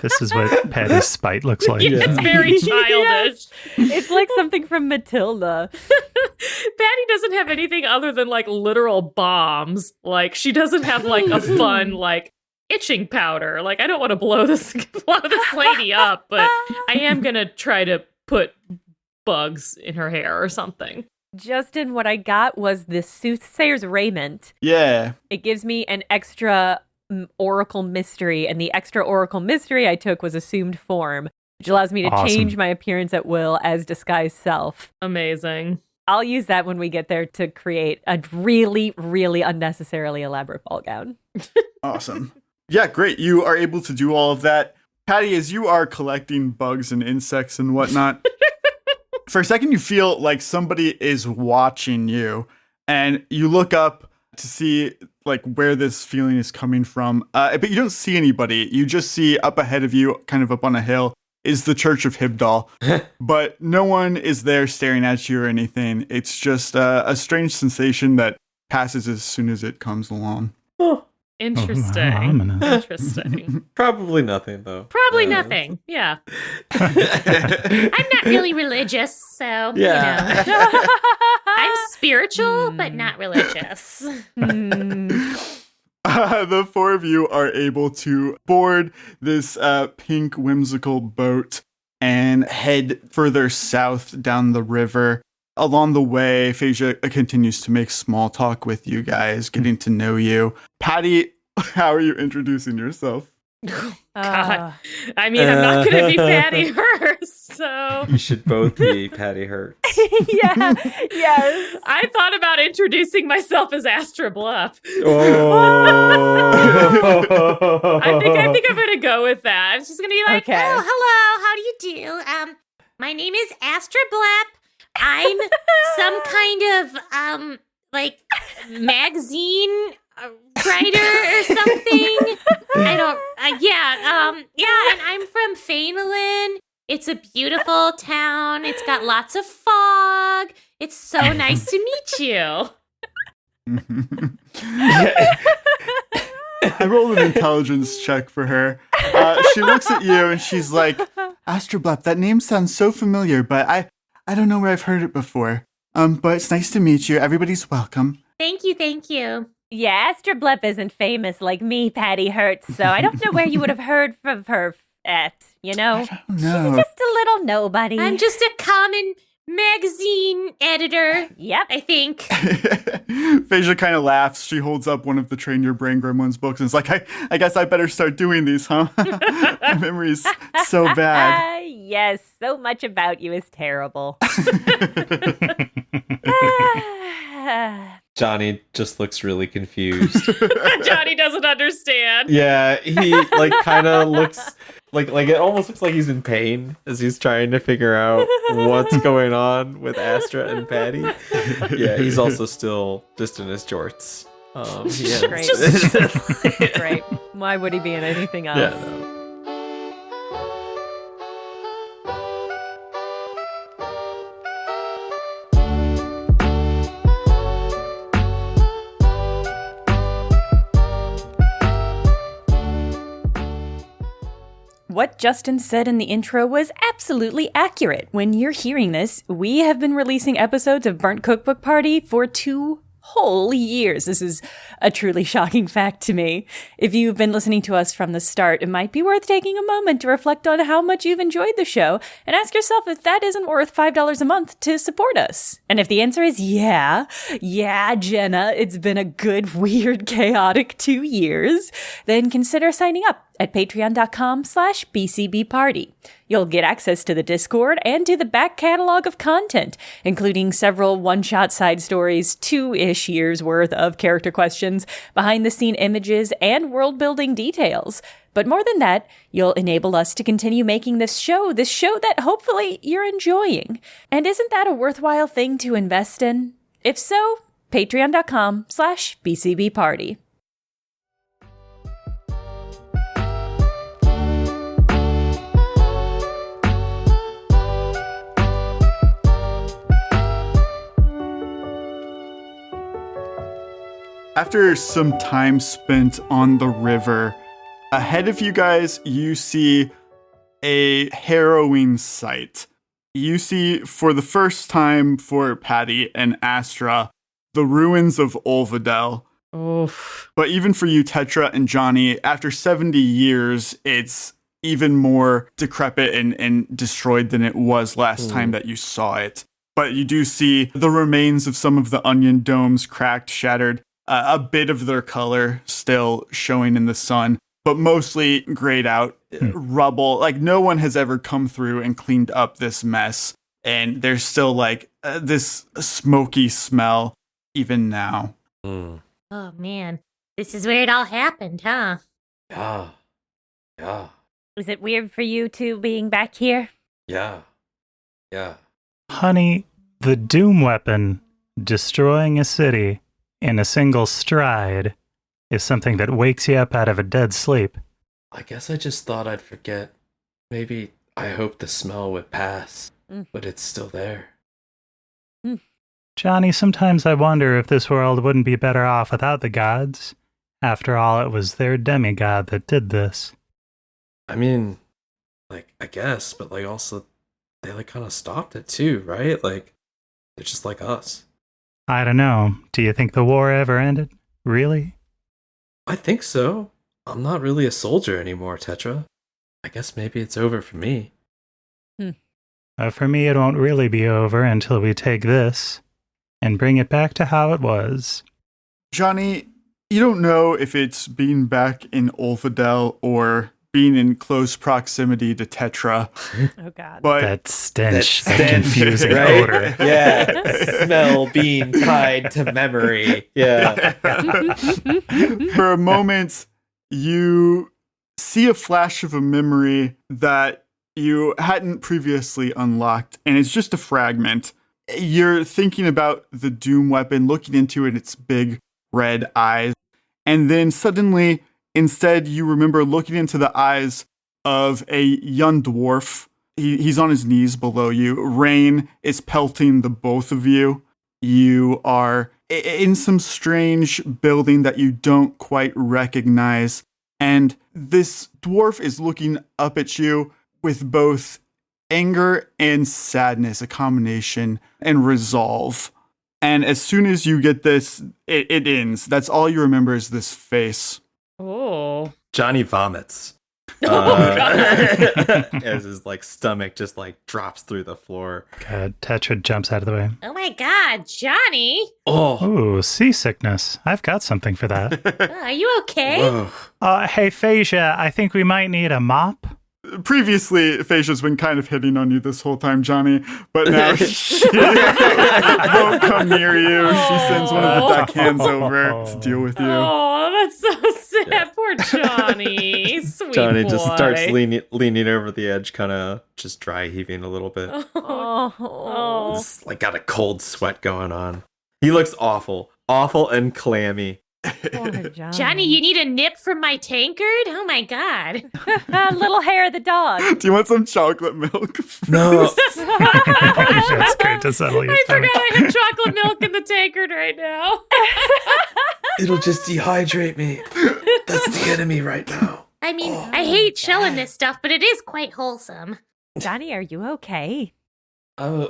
This is what Patty's spite looks like. Yeah, it's very childish. It's like something from Matilda. Patty doesn't have anything other than literal bombs. She doesn't have a fun itching powder. I don't want to blow this lady up, but I am gonna try to put bugs in her hair or something. Justin, what I got was the Soothsayer's Raiment. Yeah. It gives me an extra Oracle Mystery, and the extra Oracle Mystery I took was Assumed Form, which allows me to Awesome. change my appearance at will as disguised self. Amazing. I'll use that when we get there to create a really, really unnecessarily elaborate ball gown. Awesome. Yeah, great. You are able to do all of that. Patty, as you are collecting bugs and insects and whatnot, for a second you feel like somebody is watching you. And you look up to see like where this feeling is coming from. But you don't see anybody. You just see up ahead of you, kind of up on a hill, is the Church of Hibdal. But no one is there staring at you or anything. It's just a strange sensation that passes as soon as it comes along. Interesting. Ominous. Interesting. Probably nothing, though. Probably nothing. Yeah. I'm not really religious, so, you know. I'm spiritual, but not religious. The four of you are able to board this pink whimsical boat and head further south down the river. Along the way, Phasia continues to make small talk with you guys, getting to know you. Patty, how are you introducing yourself? God. I mean, I'm not going to be Patty Hearst, so. You should both be Patty Hurts. Yeah. Yes. I thought about introducing myself as Astra Bluff. Oh. I think I'm going to go with that. I'm just going to be like, Okay. Oh, hello. How do you do? My name is Astra Blap. I'm some kind of, like, magazine writer or something. I don't, and I'm from Fainalin. It's a beautiful town. It's got lots of fog. It's so nice to meet you. I rolled an intelligence check for her. She looks at you and she's like, Astroblep, that name sounds so familiar, but I don't know where I've heard it before. But it's nice to meet you. Everybody's welcome. Thank you. Yeah, Astroblep isn't famous like me, Patty Hertz, so I don't know where you would have heard from her at, you know? I don't know. She's just a little nobody. I'm just a common magazine editor, Yep. I think. Phasia kind of laughs. She holds up one of the Train Your Brain Gremlins books and is like, I guess I better start doing these, huh? My memory's so bad. Yes, so much about you is terrible. Johnny just looks really confused. Johnny doesn't understand. Yeah, he like kind of looks like it almost looks like he's in pain as he's trying to figure out what's going on with Astra and Patty. Yeah, he's also still just in his jorts. Great. Great. Why would he be in anything else? Yeah, no. What Justin said in the intro was absolutely accurate. When you're hearing this, we have been releasing episodes of Burnt Cookbook Party for 2 whole years. This is a truly shocking fact to me. If you've been listening to us from the start, it might be worth taking a moment to reflect on how much you've enjoyed the show and ask yourself if that isn't worth $5 a month to support us. And if the answer is yeah, Jenna, it's been a good, weird, chaotic 2 years, then consider signing up at patreon.com/bcbparty. You'll get access to the Discord and to the back catalog of content, including several one-shot side stories, 2-ish years worth of character questions, behind-the-scene images, and world-building details. But more than that, you'll enable us to continue making this show that hopefully you're enjoying. And isn't that a worthwhile thing to invest in? If so, patreon.com/bcbparty. After some time spent on the river, ahead of you guys, you see a harrowing sight. You see, for the first time for Patty and Astra, the ruins of Olvidel. Oof. But even for you, Tetra and Johnny, after 70 years, it's even more decrepit and destroyed than it was last time that you saw it. But you do see the remains of some of the onion domes cracked, shattered, a bit of their color still showing in the sun, but mostly grayed out, rubble. Like, no one has ever come through and cleaned up this mess. And there's still, like, this smoky smell even now. Oh, man. This is where it all happened, huh? Yeah. Is it weird for you two being back here? Yeah. Honey, the Doom weapon destroying a city in a single stride is something that wakes you up out of a dead sleep. I guess I just thought I'd forget. Maybe I hoped the smell would pass, but it's still there. Johnny, sometimes I wonder if this world wouldn't be better off without the gods. After all, it was their demigod that did this. I mean, like, I guess, but like also they like kind of stopped it too, right? Like, they're just like us. I don't know. Do you think the war ever ended? Really? I think so. I'm not really a soldier anymore, Tetra. I guess maybe it's over for me. For me, it won't really be over until we take this and bring it back to how it was. Johnny, you don't know if it's being back in Olfadel or being in close proximity to Tetra. Oh, God. But That stench, That that stench, confusing right? odor. Yeah, smell being tied to memory. Yeah. for a moment, you see a flash of a memory that you hadn't previously unlocked, and it's just a fragment. You're thinking about the Doom weapon, looking into it, its big red eyes, and then suddenly, instead, you remember looking into the eyes of a young dwarf. He's on his knees below you. Rain is pelting the both of you. You are in some strange building that you don't quite recognize, and this dwarf is looking up at you with both anger and sadness, a combination, and resolve. And as soon as you get this, it ends. That's all you remember is this face. Oh. Johnny vomits. As his like stomach just like drops through the floor. God, Tetra jumps out of the way. Oh my God, Johnny! Oh, Ooh, seasickness. I've got something for that. Are you okay? whoa. Hey, Phasia, I think we might need a mop. Previously, Phasia's been kind of hitting on you this whole time, Johnny, but now she won't come near you. She sends one of the deckhands over to deal with you. Oh, that's so sad. Poor Johnny. Sweet Johnny boy. just starts leaning over the edge, kind of just dry heaving a little bit. Oh. Just, like got a cold sweat going on. He looks awful and clammy. Poor Johnny. Johnny, you need a nip from my tankard? Oh my God. Little hair of the dog. Do you want some chocolate milk? No. That's great to settle your I stomach. forgot I have chocolate milk in the tankard right now. It'll just dehydrate me. That's the enemy right now. I mean, I hate shelling this stuff, but it is quite wholesome. Johnny, are you okay? Yeah,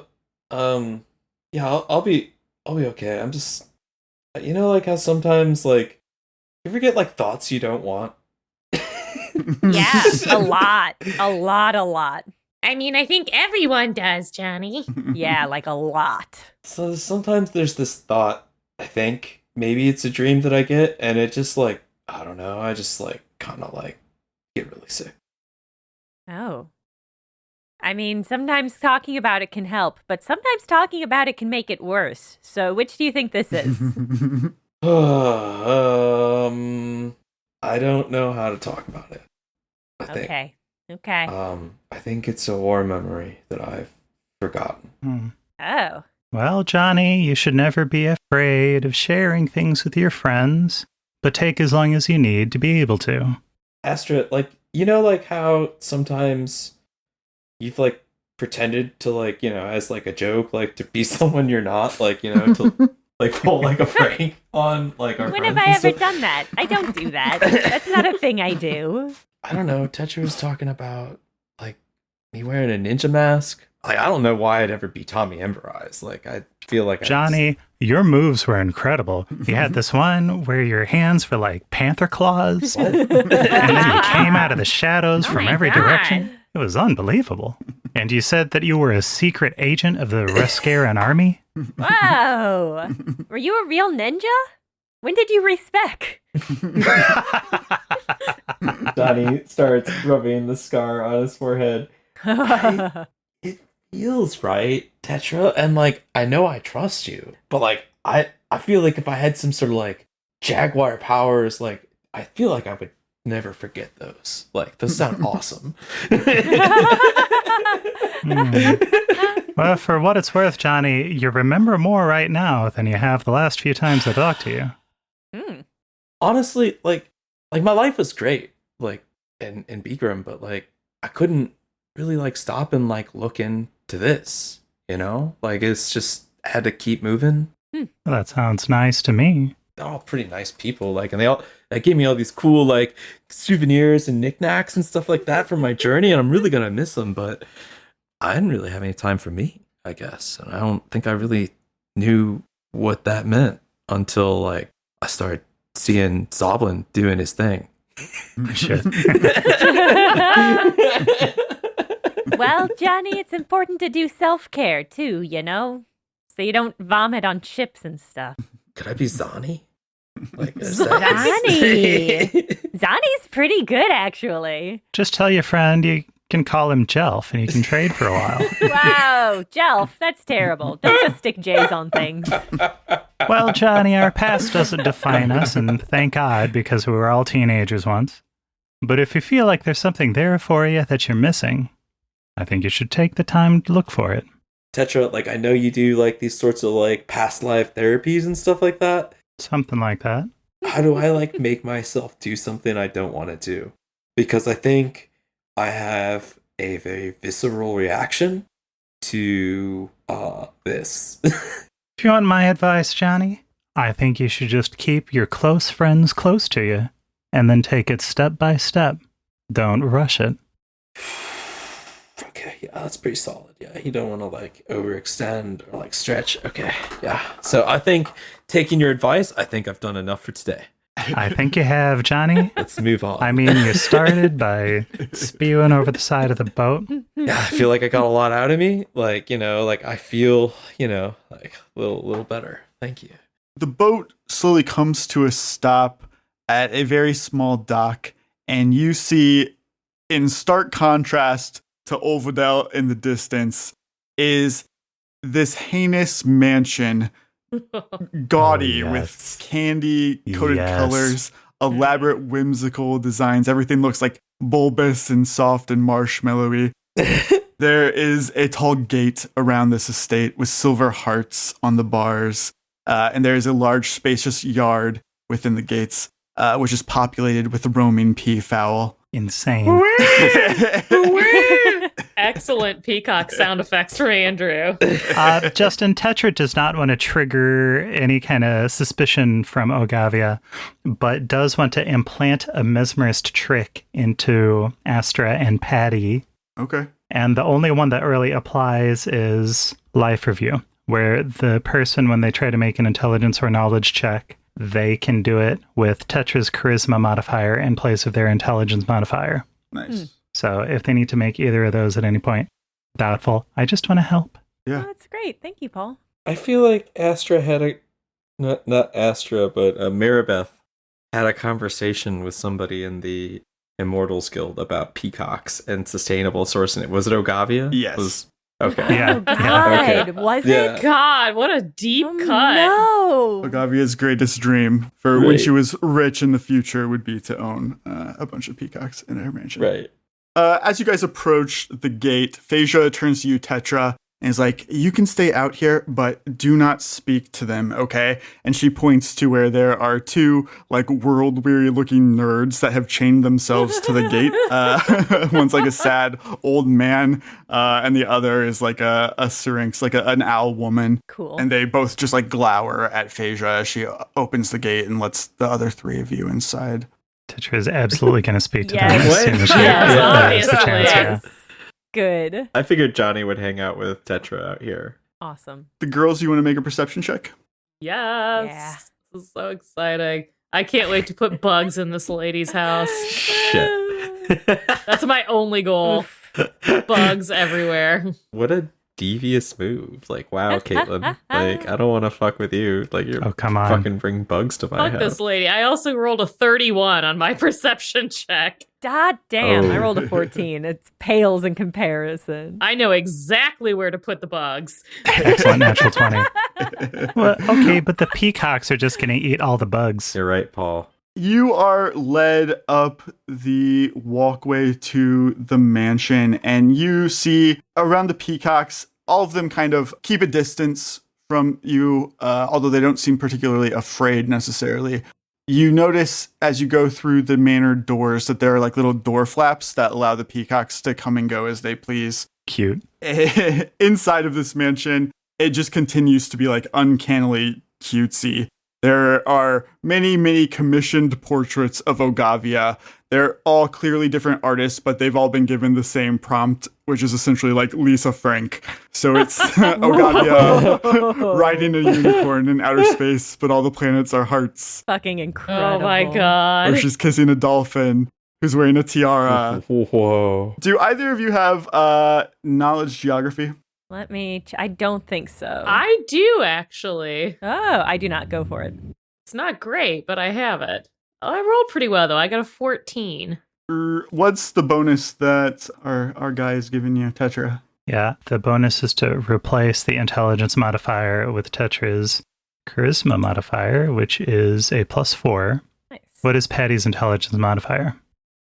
I'll be okay. I'm just, like how sometimes like you ever get like thoughts you don't want. Yeah, a lot. I mean, I think everyone does, Johnny. Yeah, like a lot. So sometimes there's this thought. I think maybe it's a dream that I get, and it just like I don't know. I just like kind of like get really sick. Oh. I mean, sometimes talking about it can help, but sometimes talking about it can make it worse. So which do you think this is? I don't know how to talk about it. I think. Okay. I think it's a war memory that I've forgotten. Oh. Well, Johnny, you should never be afraid of sharing things with your friends, but take as long as you need to be able to. Astra, like, like how sometimes you've like pretended to like, as like a joke, like to be someone you're not, like, to like pull like a prank on like our When friends have I and ever stuff. done that? I don't do that. That's not a thing I do. I don't know. Tetra was talking about like me wearing a ninja mask. Like, I don't know why I'd ever be Tommy Emberize. Like, I feel like Johnny, your moves were incredible. You had this one where your hands were like panther claws, and then you came out of the shadows from my every God. direction. It was unbelievable. And you said that you were a secret agent of the Rescaran army? Whoa. Were you a real ninja? When did you respec? Johnny starts rubbing the scar on his forehead. it feels right, Tetra, and like I know I trust you, but like I feel like if I had some sort of like jaguar powers, like I feel like I would never forget those. Like those sound awesome. Well, for what it's worth, Johnny, you remember more right now than you have the last few times I talked to you. Honestly, like my life was great, like in Begram, but like I couldn't really like stop and like look into this, you know? Like it's just had to keep moving. Well, that sounds nice to me. They're all pretty nice people, like, and they gave me all these cool like souvenirs and knickknacks and stuff like that from my journey, and I'm really gonna miss them, but I didn't really have any time for me, I guess. And I don't think I really knew what that meant until like I started seeing Zoblin doing his thing. Shit. Well, Johnny, it's important to do self-care too, you know? So you don't vomit on chips and stuff. Could I be Zani? Like Zani! Zani's pretty good, actually. Just tell your friend you can call him Zelf and you can trade for a while. Wow, Jelf, that's terrible. Don't just stick J's on things. Well, Johnny, our past doesn't define us, and thank God, because we were all teenagers once. But if you feel like there's something there for you that you're missing, I think you should take the time to look for it. Tetra, like I know you do like these sorts of like past life therapies and stuff like that. Something like that. How do I like make myself do something I don't want to do? Because I think I have a very visceral reaction to this. If you want my advice, Johnny, I think you should just keep your close friends close to you, and then take it step by step. Don't rush it. Okay, yeah, that's pretty solid. Yeah, you don't want to like overextend or like stretch. Okay, yeah. So I think taking your advice, I think I've done enough for today. I think you have, Johnny. Let's move on. I mean, you started by spewing over the side of the boat. Yeah, I feel like I got a lot out of me. Like, you know, like I feel, you know, like a little better. Thank you. The boat slowly comes to a stop at a very small dock, and you see, in stark contrast to Olvidel in the distance, is this heinous mansion, gaudy, Oh, yes. with candy-coated Yes. colors, elaborate whimsical designs. Everything looks like bulbous and soft and marshmallowy. There is a tall gate around this estate with silver hearts on the bars, and there is a large, spacious yard within the gates, which is populated with roaming peafowl. Insane. Excellent peacock sound effects from Andrew. Justin, Tetra does not want to trigger any kind of suspicion from Ogavia, but does want to implant a mesmerist trick into Astra and Patty. Okay. And the only one that really applies is life review, where the person, when they try to make an intelligence or knowledge check, they can do it with Tetra's charisma modifier in place of their intelligence modifier. Nice. So if they need to make either of those at any point, doubtful. I just want to help. Yeah. Oh, that's great. Thank you, Paul. I feel like Astra had not Astra, but Maribeth had a conversation with somebody in the Immortals Guild about peacocks and sustainable sourcing. Was it Ogavia? Yes. Okay. Yeah. Oh, God. Okay. Was Yeah. it? God, what a deep Oh, cut. No. Ogavia's greatest dream for when Right. she was rich in the future would be to own a bunch of peacocks in her mansion. Right. As you guys approach the gate, Phasia turns to you, Tetra, and is like, you can stay out here, but do not speak to them, okay? And she points to where there are two, like, world-weary looking nerds that have chained themselves to the gate. One's like a sad old man, and the other is like a syrinx, like an owl woman. Cool. And they both just, like, glower at Phasia as she opens the gate and lets the other three of you inside. Tetra is absolutely going to speak to Yes. them as What? soon as she Yes, has the obviously. chance. Yeah. Yes. Good. I figured Johnny would hang out with Tetra out here. Awesome. The girls, you want to make a perception check? Yes. Yeah. This is so exciting. I can't wait to put bugs in this lady's house. Shit. That's my only goal. Bugs everywhere. What a devious move. Like, wow, Caitlin. Like, I don't want to fuck with you. Like, you're Oh, come on. fucking bring bugs to my Fuck house. this lady. I also rolled a 31 on my perception check. God damn. I Oh. rolled a 14. It pales in comparison. I know exactly where to put the bugs. Excellent natural 20. Well, okay, but the peacocks are just going to eat all the bugs. You're right, Paul. You are led up the walkway to the mansion, and you see around the peacocks all of them kind of keep a distance from you, although they don't seem particularly afraid necessarily. You notice as you go through the manor doors that there are like little door flaps that allow the peacocks to come and go as they please. Cute. Inside of this mansion, it just continues to be like uncannily cutesy. There are many, many commissioned portraits of Ogavia. They're all clearly different artists, but they've all been given the same prompt, which is essentially like Lisa Frank. So it's Ogavia riding a unicorn in outer space, but all the planets are hearts. Fucking incredible. Oh my god. Or she's kissing a dolphin who's wearing a tiara. Whoa. Do either of you have knowledge geography? Let me... I don't think so. I do, actually. Oh, I do not. Go for it. It's not great, but I have it. I rolled pretty well, though. I got a 14. What's the bonus that our guy is giving you, Tetra? Yeah, the bonus is to replace the intelligence modifier with Tetra's charisma modifier, which is a +4. Nice. What is Patty's intelligence modifier?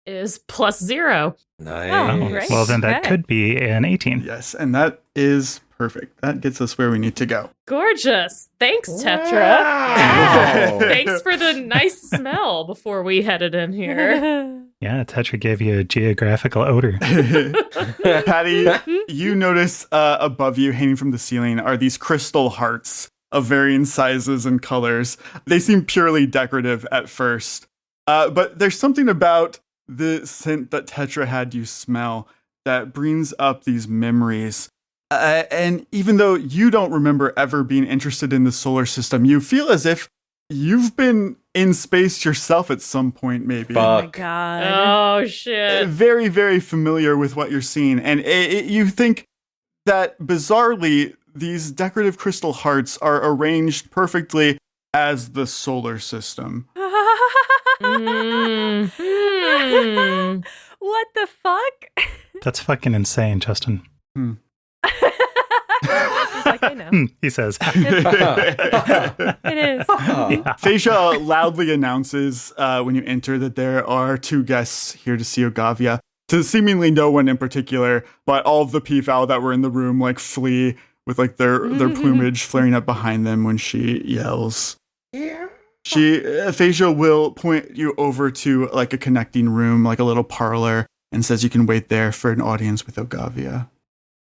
Is +0. Nice. Oh, great. Well, then that Okay. could be an 18. Yes, and that is perfect. That gets us where we need to go. Gorgeous. Thanks, Tetra. Wow. Thanks for the nice smell before we headed in here. Yeah, Tetra gave you a geographical odor. Patty, you notice above you, hanging from the ceiling, are these crystal hearts of varying sizes and colors. They seem purely decorative at first, but there's something about the scent that Tetra had you smell that brings up these memories. And even though you don't remember ever being interested in the solar system, you feel as if you've been in space yourself at some point, maybe. Oh my Fuck. god. Oh, shit. Very, very familiar with what you're seeing. And you think that, bizarrely, these decorative crystal hearts are arranged perfectly as the solar system. Mm. What the fuck? That's fucking insane, Justin. It's like, I know. He says. It is. Yeah. Phasia loudly announces when you enter that there are 2 guests here to see Ogavia. To seemingly no one in particular, but all of the peafowl that were in the room like flee with like their plumage flaring up behind them when she yells. Phasia will point you over to like a connecting room, like a little parlor, and says you can wait there for an audience with Ogavia.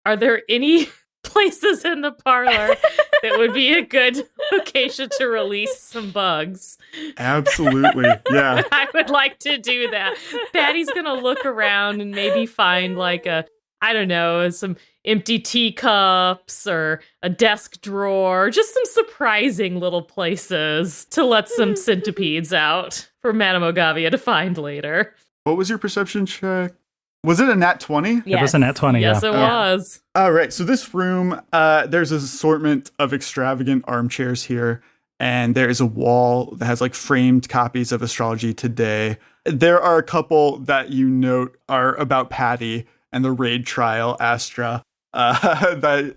Are there any places in the parlor that would be a good location to release some bugs? Absolutely, yeah. I would like to do that. Patty's gonna look around and maybe find like some empty teacups or a desk drawer, just some surprising little places to let some centipedes out for Madam Ogavia to find later. What was your perception check? Was it a nat 20? It was a nat 20, Yes, yeah. it was. All right, so this room, there's an assortment of extravagant armchairs here, and there is a wall that has like framed copies of Astrology Today. There are a couple that you note are about Patty and the raid trial, Astra, that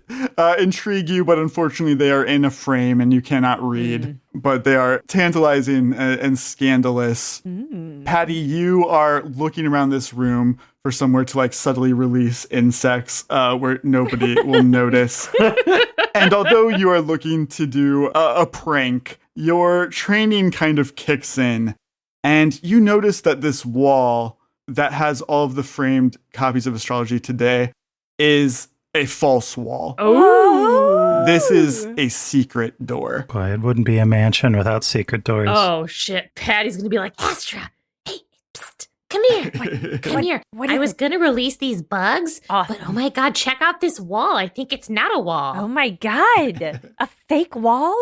intrigue you, but unfortunately they are in a frame and you cannot read. But they are tantalizing and scandalous. Patty, you are looking around this room for somewhere to like subtly release insects where nobody will notice. And although you are looking to do a prank, your training kind of kicks in. And you notice that this wall that has all of the framed copies of Astrology Today is a false wall. Oh. This is a secret door. Boy, it wouldn't be a mansion without secret doors. Oh, shit. Patty's gonna be like, Astra, hey, psst, come here. Come here. what I is was it? going to release these bugs, Awesome. but oh my god, check out this wall. I think it's not a wall. Oh my god. A fake wall?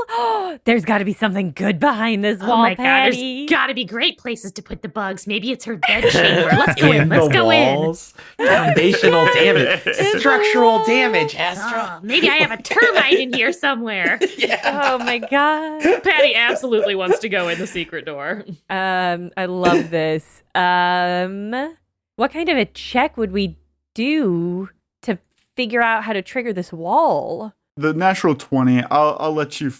There's got to be something good behind this wall, Oh my god, Patty. there's gotta be great places to put the bugs. Maybe it's her bed chamber. Let's go in. Let's go in. Foundational damage. Structural damage, Astra. Oh, maybe I have a termite in here somewhere. Oh my god. Patty absolutely wants to go in the secret door. I love this. What kind of a check would we do to figure out how to trigger this wall? The natural 20, I'll let you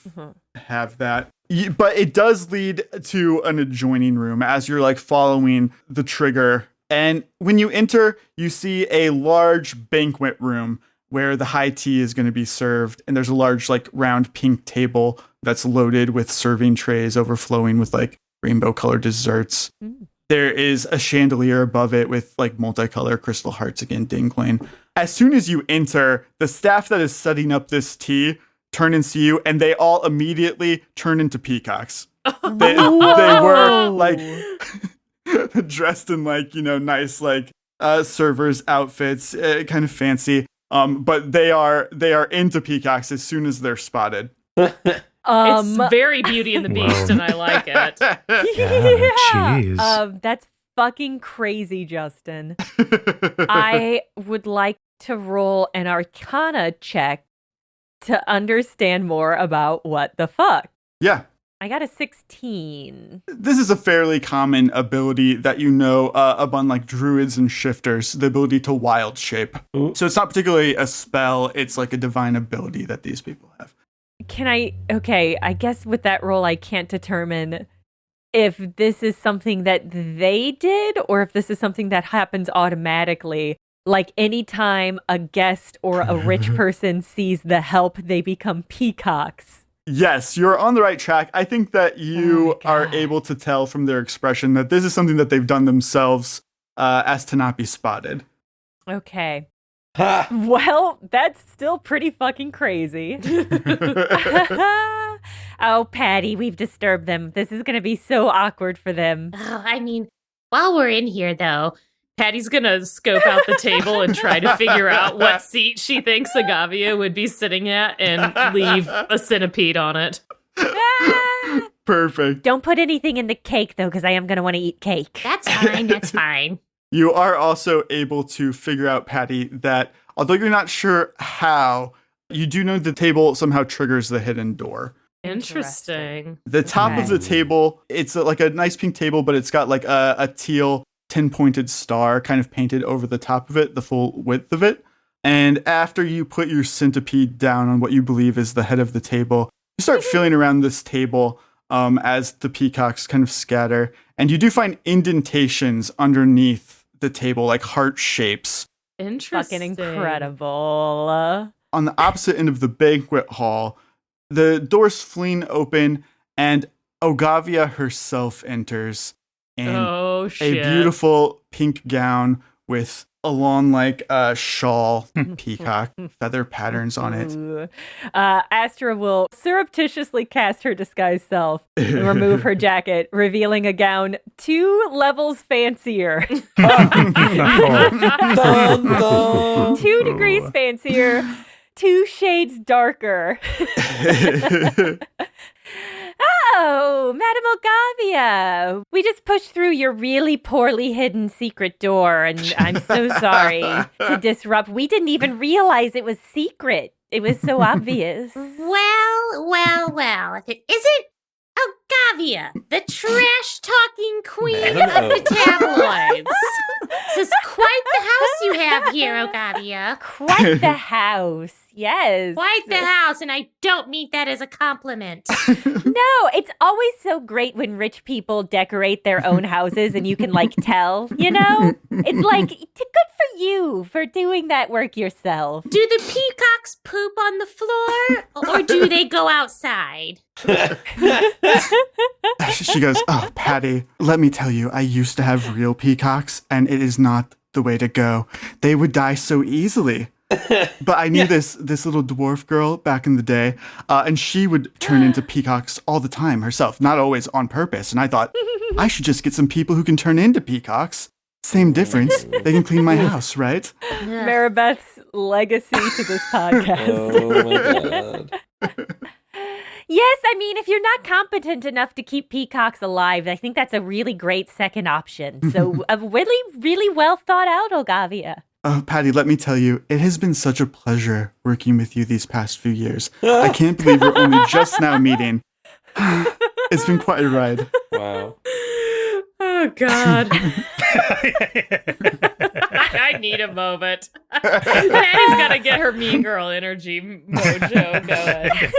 have that. But it does lead to an adjoining room as you're like following the trigger. And when you enter, you see a large banquet room where the high tea is going to be served. And there's a large, like, round pink table that's loaded with serving trays overflowing with, like, rainbow colored desserts. There is a chandelier above it with, like, multicolor crystal hearts again dingling. As soon as you enter, the staff that is setting up this tea turn and see you, and they all immediately turn into peacocks. They were, like, dressed in, like, nice, like, servers outfits, kind of fancy. But they are into peacocks as soon as they're spotted. It's very Beauty and the Beast, and I like it. Yeah, jeez. That's fucking crazy, Justin. I would like to roll an Arcana check to understand more about what the fuck. Yeah. I got a 16. This is a fairly common ability that among, like, druids and shifters, the ability to wild shape. Ooh. So it's not particularly a spell, it's like a divine ability that these people have. I guess with that roll, I can't determine if this is something that they did or if this is something that happens automatically. Like, anytime a guest or a rich person sees the help, they become peacocks. Yes, you're on the right track. I think that you are able to tell from their expression that this is something that they've done themselves as to not be spotted. Okay. Ha! Well, that's still pretty fucking crazy. Oh, Patty, we've disturbed them. This is going to be so awkward for them. Oh, I mean, while we're in here, though, Patty's gonna scope out the table and try to figure out what seat she thinks Ogavia would be sitting at and leave a centipede on it. Perfect. Don't put anything in the cake, though, because I am going to want to eat cake. that's fine. That's fine. You are also able to figure out, Patty, that although you're not sure how, you do know the table somehow triggers the hidden door. Interesting. The top of the table, it's like a nice pink table, but it's got like a teal 10-pointed star kind of painted over the top of it, the full width of it. And after you put your centipede down on what you believe is the head of the table, you start feeling around this table as the peacocks kind of scatter. And you do find indentations underneath the table, like heart shapes. Interesting. Fucking incredible. On the opposite end of the banquet hall, the doors fling open and Ogavia herself enters in Oh, a shit. beautiful pink gown with a long, like, shawl, peacock, feather patterns on it. Ooh. Astra will surreptitiously cast her disguise self and remove her jacket, revealing a gown 2 levels fancier. 2 degrees fancier, 2 shades darker. Oh, Madam Ogavia, we just pushed through your really poorly hidden secret door, and I'm so sorry to disrupt. We didn't even realize it was secret. It was so obvious. Well, if it isn't Ogavia, the trash-talking queen Madam of the tabloids. This is quite the house you have here, Ogavia. Quite the house, yes. Quite the house, and I don't mean that as a compliment. No, it's always so great when rich people decorate their own houses and you can, like, tell, you know? It's like, good for you for doing that work yourself. Do the peacocks poop on the floor, or do they go outside? She goes, "Oh, Patty, let me tell you, I used to have real peacocks, and it is not the way to go. They would die so easily. But I knew this little dwarf girl back in the day, and she would turn into peacocks all the time herself, not always on purpose. And I thought, I should just get some people who can turn into peacocks. Same difference. They can clean my house, right?" Maribeth's legacy to this podcast. Oh my god. Yes, I mean, if you're not competent enough to keep peacocks alive, I think that's a really great second option. So, a really, really well thought out, Ogavia. Oh, Patty, let me tell you, it has been such a pleasure working with you these past few years. I can't believe we're only just now meeting. It's been quite a ride. Wow. Oh, God. I need a moment. Patty's got to get her mean girl energy mojo going.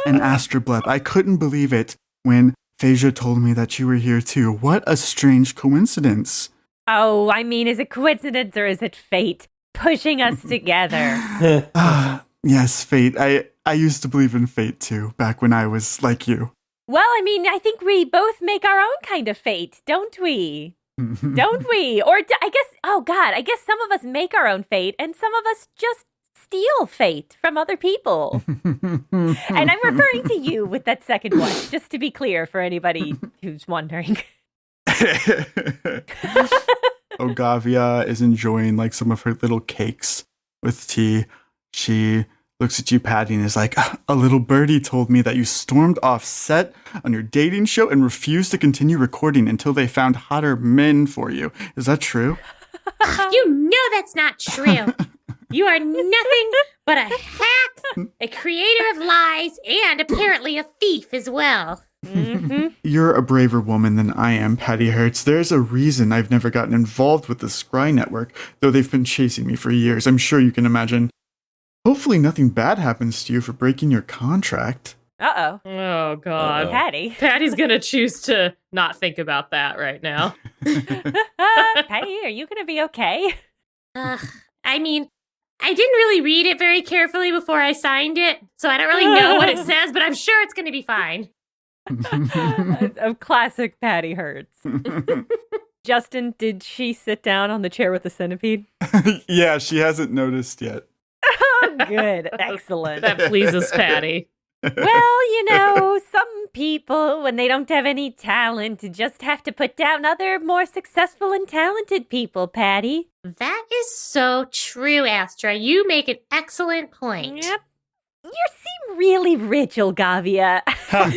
And Astra Blep, I couldn't believe it when Phasia told me that you were here too. What a strange coincidence. Oh, I mean, is it coincidence or is it fate? pushing us together. Yes, fate. I used to believe in fate too, back when I was like you. Well, I mean, I think we both make our own kind of fate, don't we? Don't we? Or I guess some of us make our own fate and some of us just steal fate from other people. And I'm referring to you with that second one, just to be clear for anybody who's wondering. Ogavia is enjoying like some of her little cakes with tea. She looks at you, Patty, and is like, a little birdie told me that you stormed off set on your dating show and refused to continue recording until they found hotter men for you. Is that true? You know that's not true. You are nothing but a hack, a creator of lies, and apparently a thief as well. Mm-hmm. You're a braver woman than I am, Patty Hertz. There's a reason I've never gotten involved with the Scry Network, though they've been chasing me for years. I'm sure you can imagine. Hopefully nothing bad happens to you for breaking your contract. Uh-oh. Oh, God. Patty. Patty's going to choose to not think about that right now. Patty, are you going to be okay? I mean, I didn't really read it very carefully before I signed it, so I don't really know what it says, but I'm sure it's going to be fine. A classic Patty Hertz. Justin, did she sit down on the chair with the centipede? Yeah, she hasn't noticed yet. Oh, good. Excellent. That pleases Patty. Well, some people, when they don't have any talent, just have to put down other more successful and talented people, Patty. That is so true, Astra. You make an excellent point. Yep. You seem really rich, Ogavia. And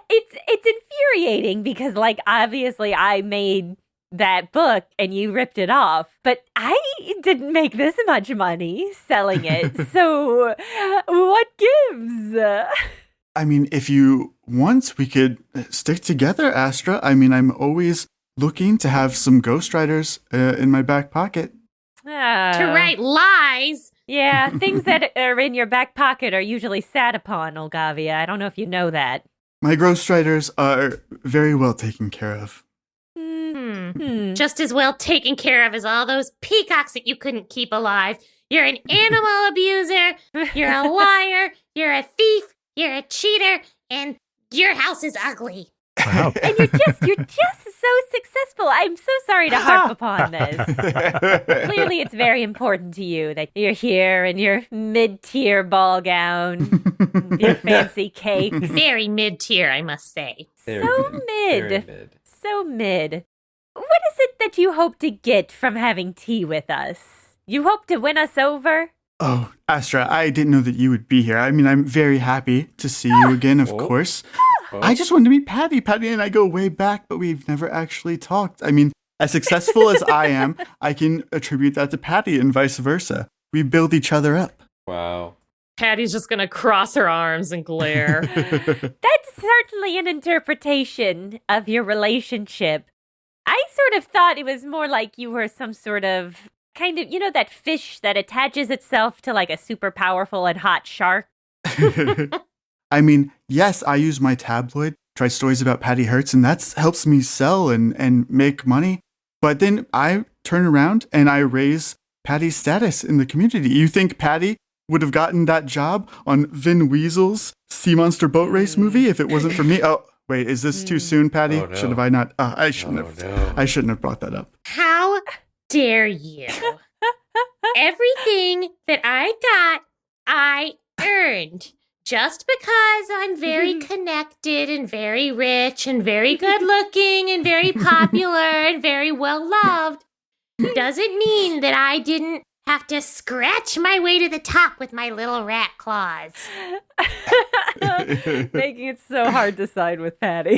it's infuriating because, like, obviously I made that book and you ripped it off, but I didn't make this much money selling it. So what gives? I mean, if you want, we could stick together, Astra. I mean, I'm always looking to have some ghostwriters in my back pocket. To write lies. Yeah, things that are in your back pocket are usually sat upon, Ogavia. I don't know if you know that. My ghostwriters are very well taken care of. Just as well taken care of as all those peacocks that you couldn't keep alive. You're an animal abuser, you're a liar, you're a thief, you're a cheater, and your house is ugly. Wow. And you're just so successful. I'm so sorry to harp upon this. Clearly, it's very important to you that you're here in your mid-tier ball gown, your fancy cake. Very mid-tier, I must say. So mid. Very mid. So mid. What is it that you hope to get from having tea with us? You hope to win us over? Oh, Astra, I didn't know that you would be here. I mean, I'm very happy to see you again, of course. I just wanted to meet Patty. Patty and I go way back, but we've never actually talked. I mean, as successful as I am, I can attribute that to Patty and vice versa. We build each other up. Wow. Patty's just going to cross her arms and glare. That's certainly an interpretation of your relationship. I sort of thought it was more like you were some sort of kind of, that fish that attaches itself to like a super powerful and hot shark. I mean, yes, I use my tabloid, to write stories about Patty Hertz, and that helps me sell and make money. But then I turn around and I raise Patty's status in the community. You think Patty would have gotten that job on Vin Weasel's Sea Monster Boat Race movie if it wasn't for me? Oh, wait, is this too soon, Patty? Oh, no. Should have I not? I shouldn't have. I shouldn't have brought that up. How dare you? Everything that I got, I earned. Just because I'm very connected and very rich and very good looking and very popular and very well loved doesn't mean that I didn't have to scratch my way to the top with my little rat claws. Making it so hard to side with Patty.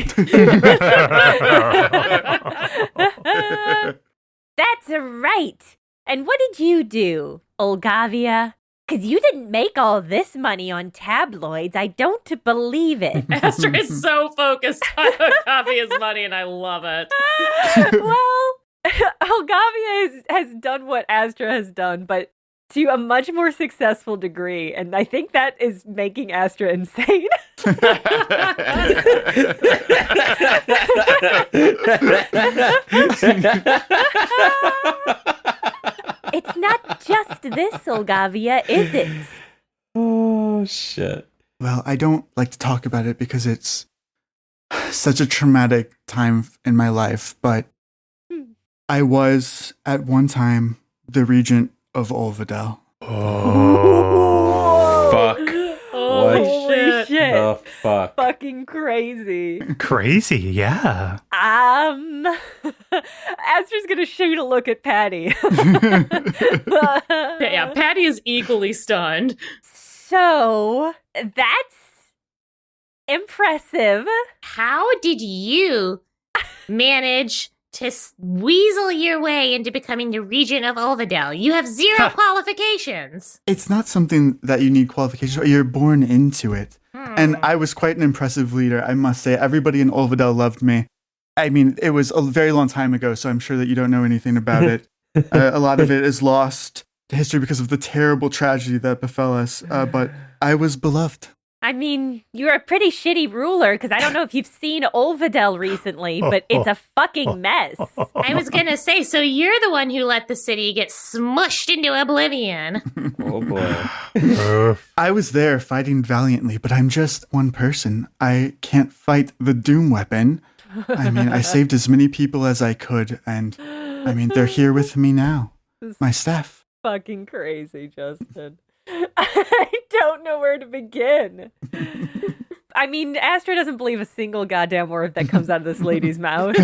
That's right. And what did you do, Ogavia? Because you didn't make all this money on tabloids. I don't believe it. Astra is so focused on Ogavia's money, and I love it. Well, Ogavia has done what Astra has done, but to a much more successful degree, and I think that is making Astra insane. It's not just this, Ogavia, is it? Oh, shit. Well, I don't like to talk about it because it's such a traumatic time in my life, but I was, at one time, the regent of Olvidel. Oh, fuck. Holy shit. The fuck? Fucking crazy. Crazy, yeah. Astra's gonna shoot a look at Patty. Yeah, Patty is equally stunned. So, that's impressive. How did you manage to weasel your way into becoming the regent of Olvidel? You have 0 qualifications. It's not something that you need qualifications for. You're born into it. And I was quite an impressive leader, I must say. Everybody in Olvidel loved me. I mean, it was a very long time ago, so I'm sure that you don't know anything about it. A lot of it is lost to history because of the terrible tragedy that befell us. But I was beloved. I mean, you're a pretty shitty ruler, because I don't know if you've seen Olvidel recently, but it's a fucking mess. I was gonna say, so you're the one who let the city get smushed into oblivion. Oh, boy. I was there fighting valiantly, but I'm just one person. I can't fight the doom weapon. I mean, I saved as many people as I could, and I mean, they're here with me now. My staff. Fucking crazy, Justin. I don't know where to begin. I mean, Astra doesn't believe a single goddamn word that comes out of this lady's mouth.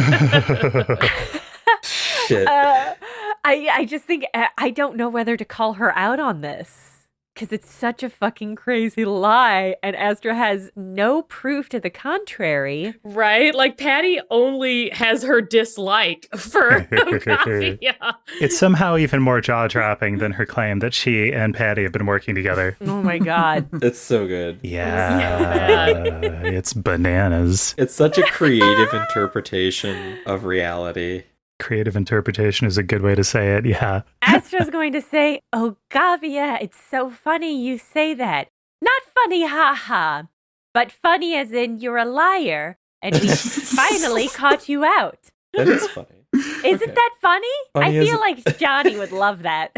Shit. I just think I don't know whether to call her out on this. Because it's such a fucking crazy lie, and Astra has no proof to the contrary. Right? Like, Patty only has her dislike for Ogavia. It's somehow even more jaw-dropping than her claim that she and Patty have been working together. Oh my god. It's so good. Yeah, it's bananas. It's such a creative interpretation of reality. Creative interpretation is a good way to say it, yeah. Astra's going to say, Ogavia, it's so funny you say that. Not funny, haha, but funny as in you're a liar, and we finally caught you out. That is funny. Isn't that funny? Funny I as- feel like Johnny would love that.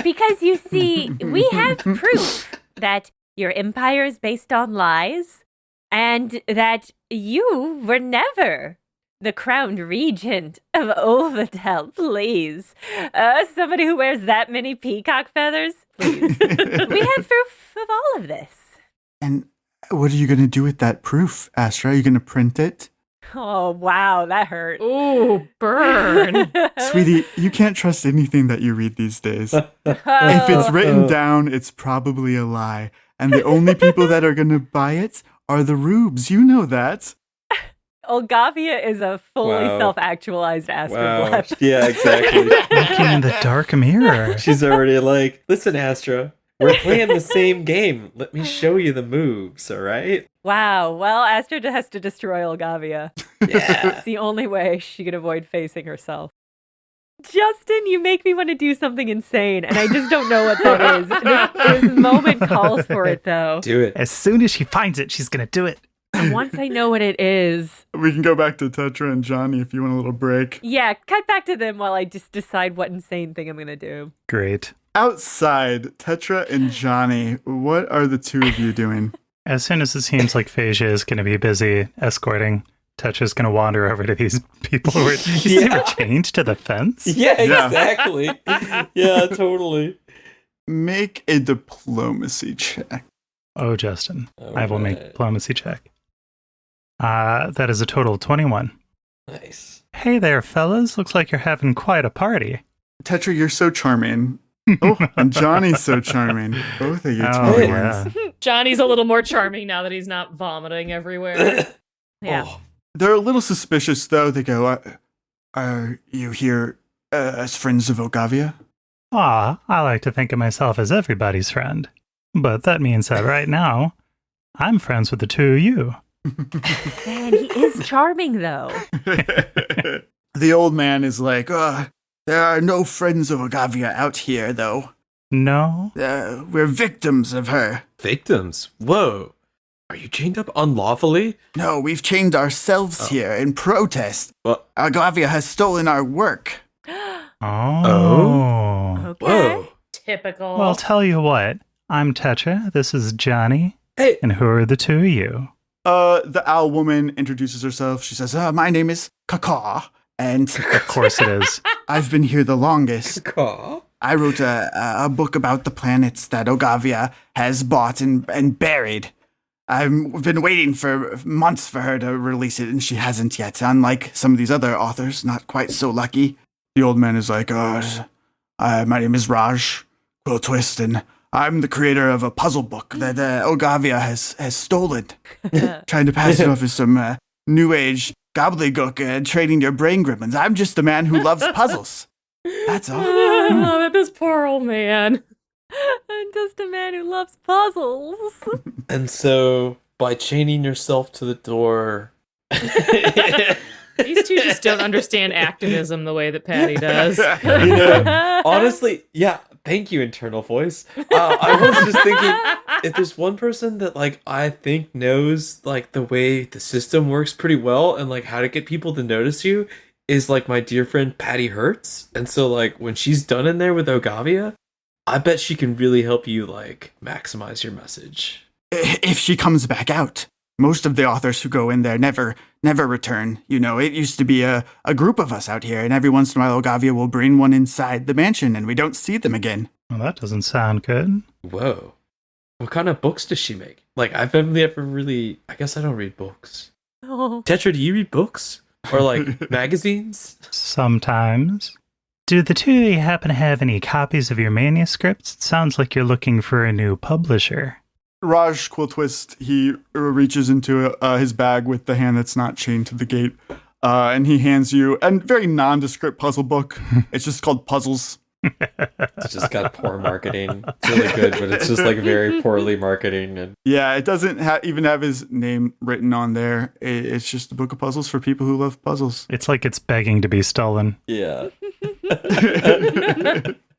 Because you see, we have proof that your empire is based on lies, and that you were never the crowned regent of Olvidel, please. Somebody who wears that many peacock feathers, please. We have proof of all of this. And what are you going to do with that proof, Astra? Are you going to print it? Oh, wow, that hurt. Ooh, burn. Sweetie, you can't trust anything that you read these days. If it's written down, it's probably a lie. And the only people that are going to buy it are the rubes. You know that. Ogavia is a fully Wow. self-actualized Astra Wow. Blep. Yeah, exactly. Looking in the dark mirror. She's already like, listen, Astra, we're playing the same game. Let me show you the moves, all right? Wow, well, Astra has to destroy Ogavia. Yeah. It's the only way she can avoid facing herself. Justin, you make me want to do something insane, and I just don't know what that is. This moment calls for it, though. Do it. As soon as she finds it, she's going to do it. And once I know what it is, We can go back to Tetra and Janni if you want a little break. yeah, cut back to them while I just decide what insane thing I'm going to do. Great. Outside, Tetra and Janni, what are the two of you doing? As soon as it seems like Phasia is going to be busy escorting, Tetra's going to wander over to these people who are Yeah. chained to the fence. Yeah, Yeah. exactly. Yeah, totally. Make a diplomacy check. Oh, Justin. All I will make right. diplomacy check. That is a total of 21. Nice. Hey there, fellas. Looks like you're having quite a party. Tetra, you're so charming. Oh, and Johnny's so charming. Both of you charming ones. Johnny's a little more charming now that he's not vomiting everywhere. Yeah. Oh, They're a little suspicious, though. They go, are you here as friends of Ogavia? Aw, I like to think of myself as everybody's friend. But that means that right now, I'm friends with the two of you. Man, he is charming, though. The old man is like, there are no friends of Ogavia out here, though. No. We're victims of her. Victims? Whoa. Are you chained up unlawfully? No, we've chained ourselves here in protest. What? Ogavia has stolen our work. Oh. Okay. Whoa. Typical. Well, tell you what. I'm Tetra. This is Janni. Hey. And who are the two of you? The owl woman introduces herself. She says, my name is Kaka, and Of course it is. I've been here the longest. Caw. I wrote a book about the planets that Ogavia has bought and buried. I've been waiting for months for her to release it, and she hasn't yet, unlike some of these other authors, not quite so lucky. The old man is like, my name is Raj Quill Twist, and I'm the creator of a puzzle book that Ogavia has stolen, trying to pass it off as some new age gobbledygook trading your brain gremlins. I'm just a man who loves puzzles. That's all. Oh, this poor old man. I'm just a man who loves puzzles. And so, by chaining yourself to the door... These two just don't understand activism the way that Patty does. Honestly, yeah, thank you, internal voice. I was just thinking, if there's one person that, like, I think knows, like, the way the system works pretty well and, like, how to get people to notice you is, like, my dear friend Patty Hertz. And so, like, when she's done in there with Ogavia, I bet she can really help you, like, maximize your message. If she comes back out. Most of the authors who go in there never return. You know, it used to be a group of us out here, and every once in a while Ogavia will bring one inside the mansion, and we don't see them again. Well, that doesn't sound good. Whoa. What kind of books does she make? Like, I've only ever really... I guess I don't read books. Oh. Tetra, do you read books? Or, like, magazines? Sometimes. Do the two of you happen to have any copies of your manuscripts? It sounds like you're looking for a new publisher. Raj Quill Twist, he reaches into his bag with the hand that's not chained to the gate, and he hands you a very nondescript puzzle book. It's just called Puzzles. It's just got poor marketing. It's really good, but it's just like very poorly marketing. And Yeah, it doesn't even have his name written on there. It's just a book of puzzles for people who love puzzles. It's like it's begging to be stolen. yeah.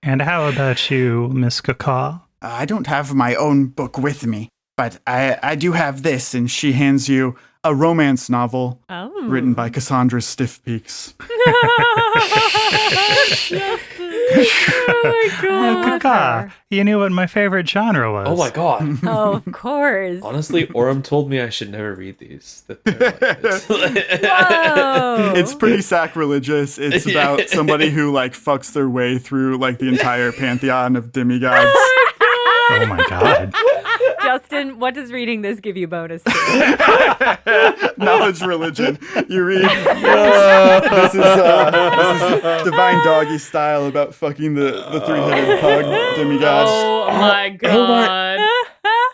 And how about you, Miss Kaka? I don't have my own book with me, but I do have this, and she hands you a romance novel Oh. written by Cassandra Stiffpeaks. Oh my god. Kaka, you knew what my favorite genre was. Oh my god. Oh, of course. Honestly, Orem told me I should never read these. That they're like- Whoa. It's pretty sacrilegious. It's about somebody who like fucks their way through like the entire pantheon of demigods. Oh my god. Justin, what does reading this give you bonus to? Knowledge religion. You read this is divine doggy style about fucking the three-headed pug demigod. Oh my god.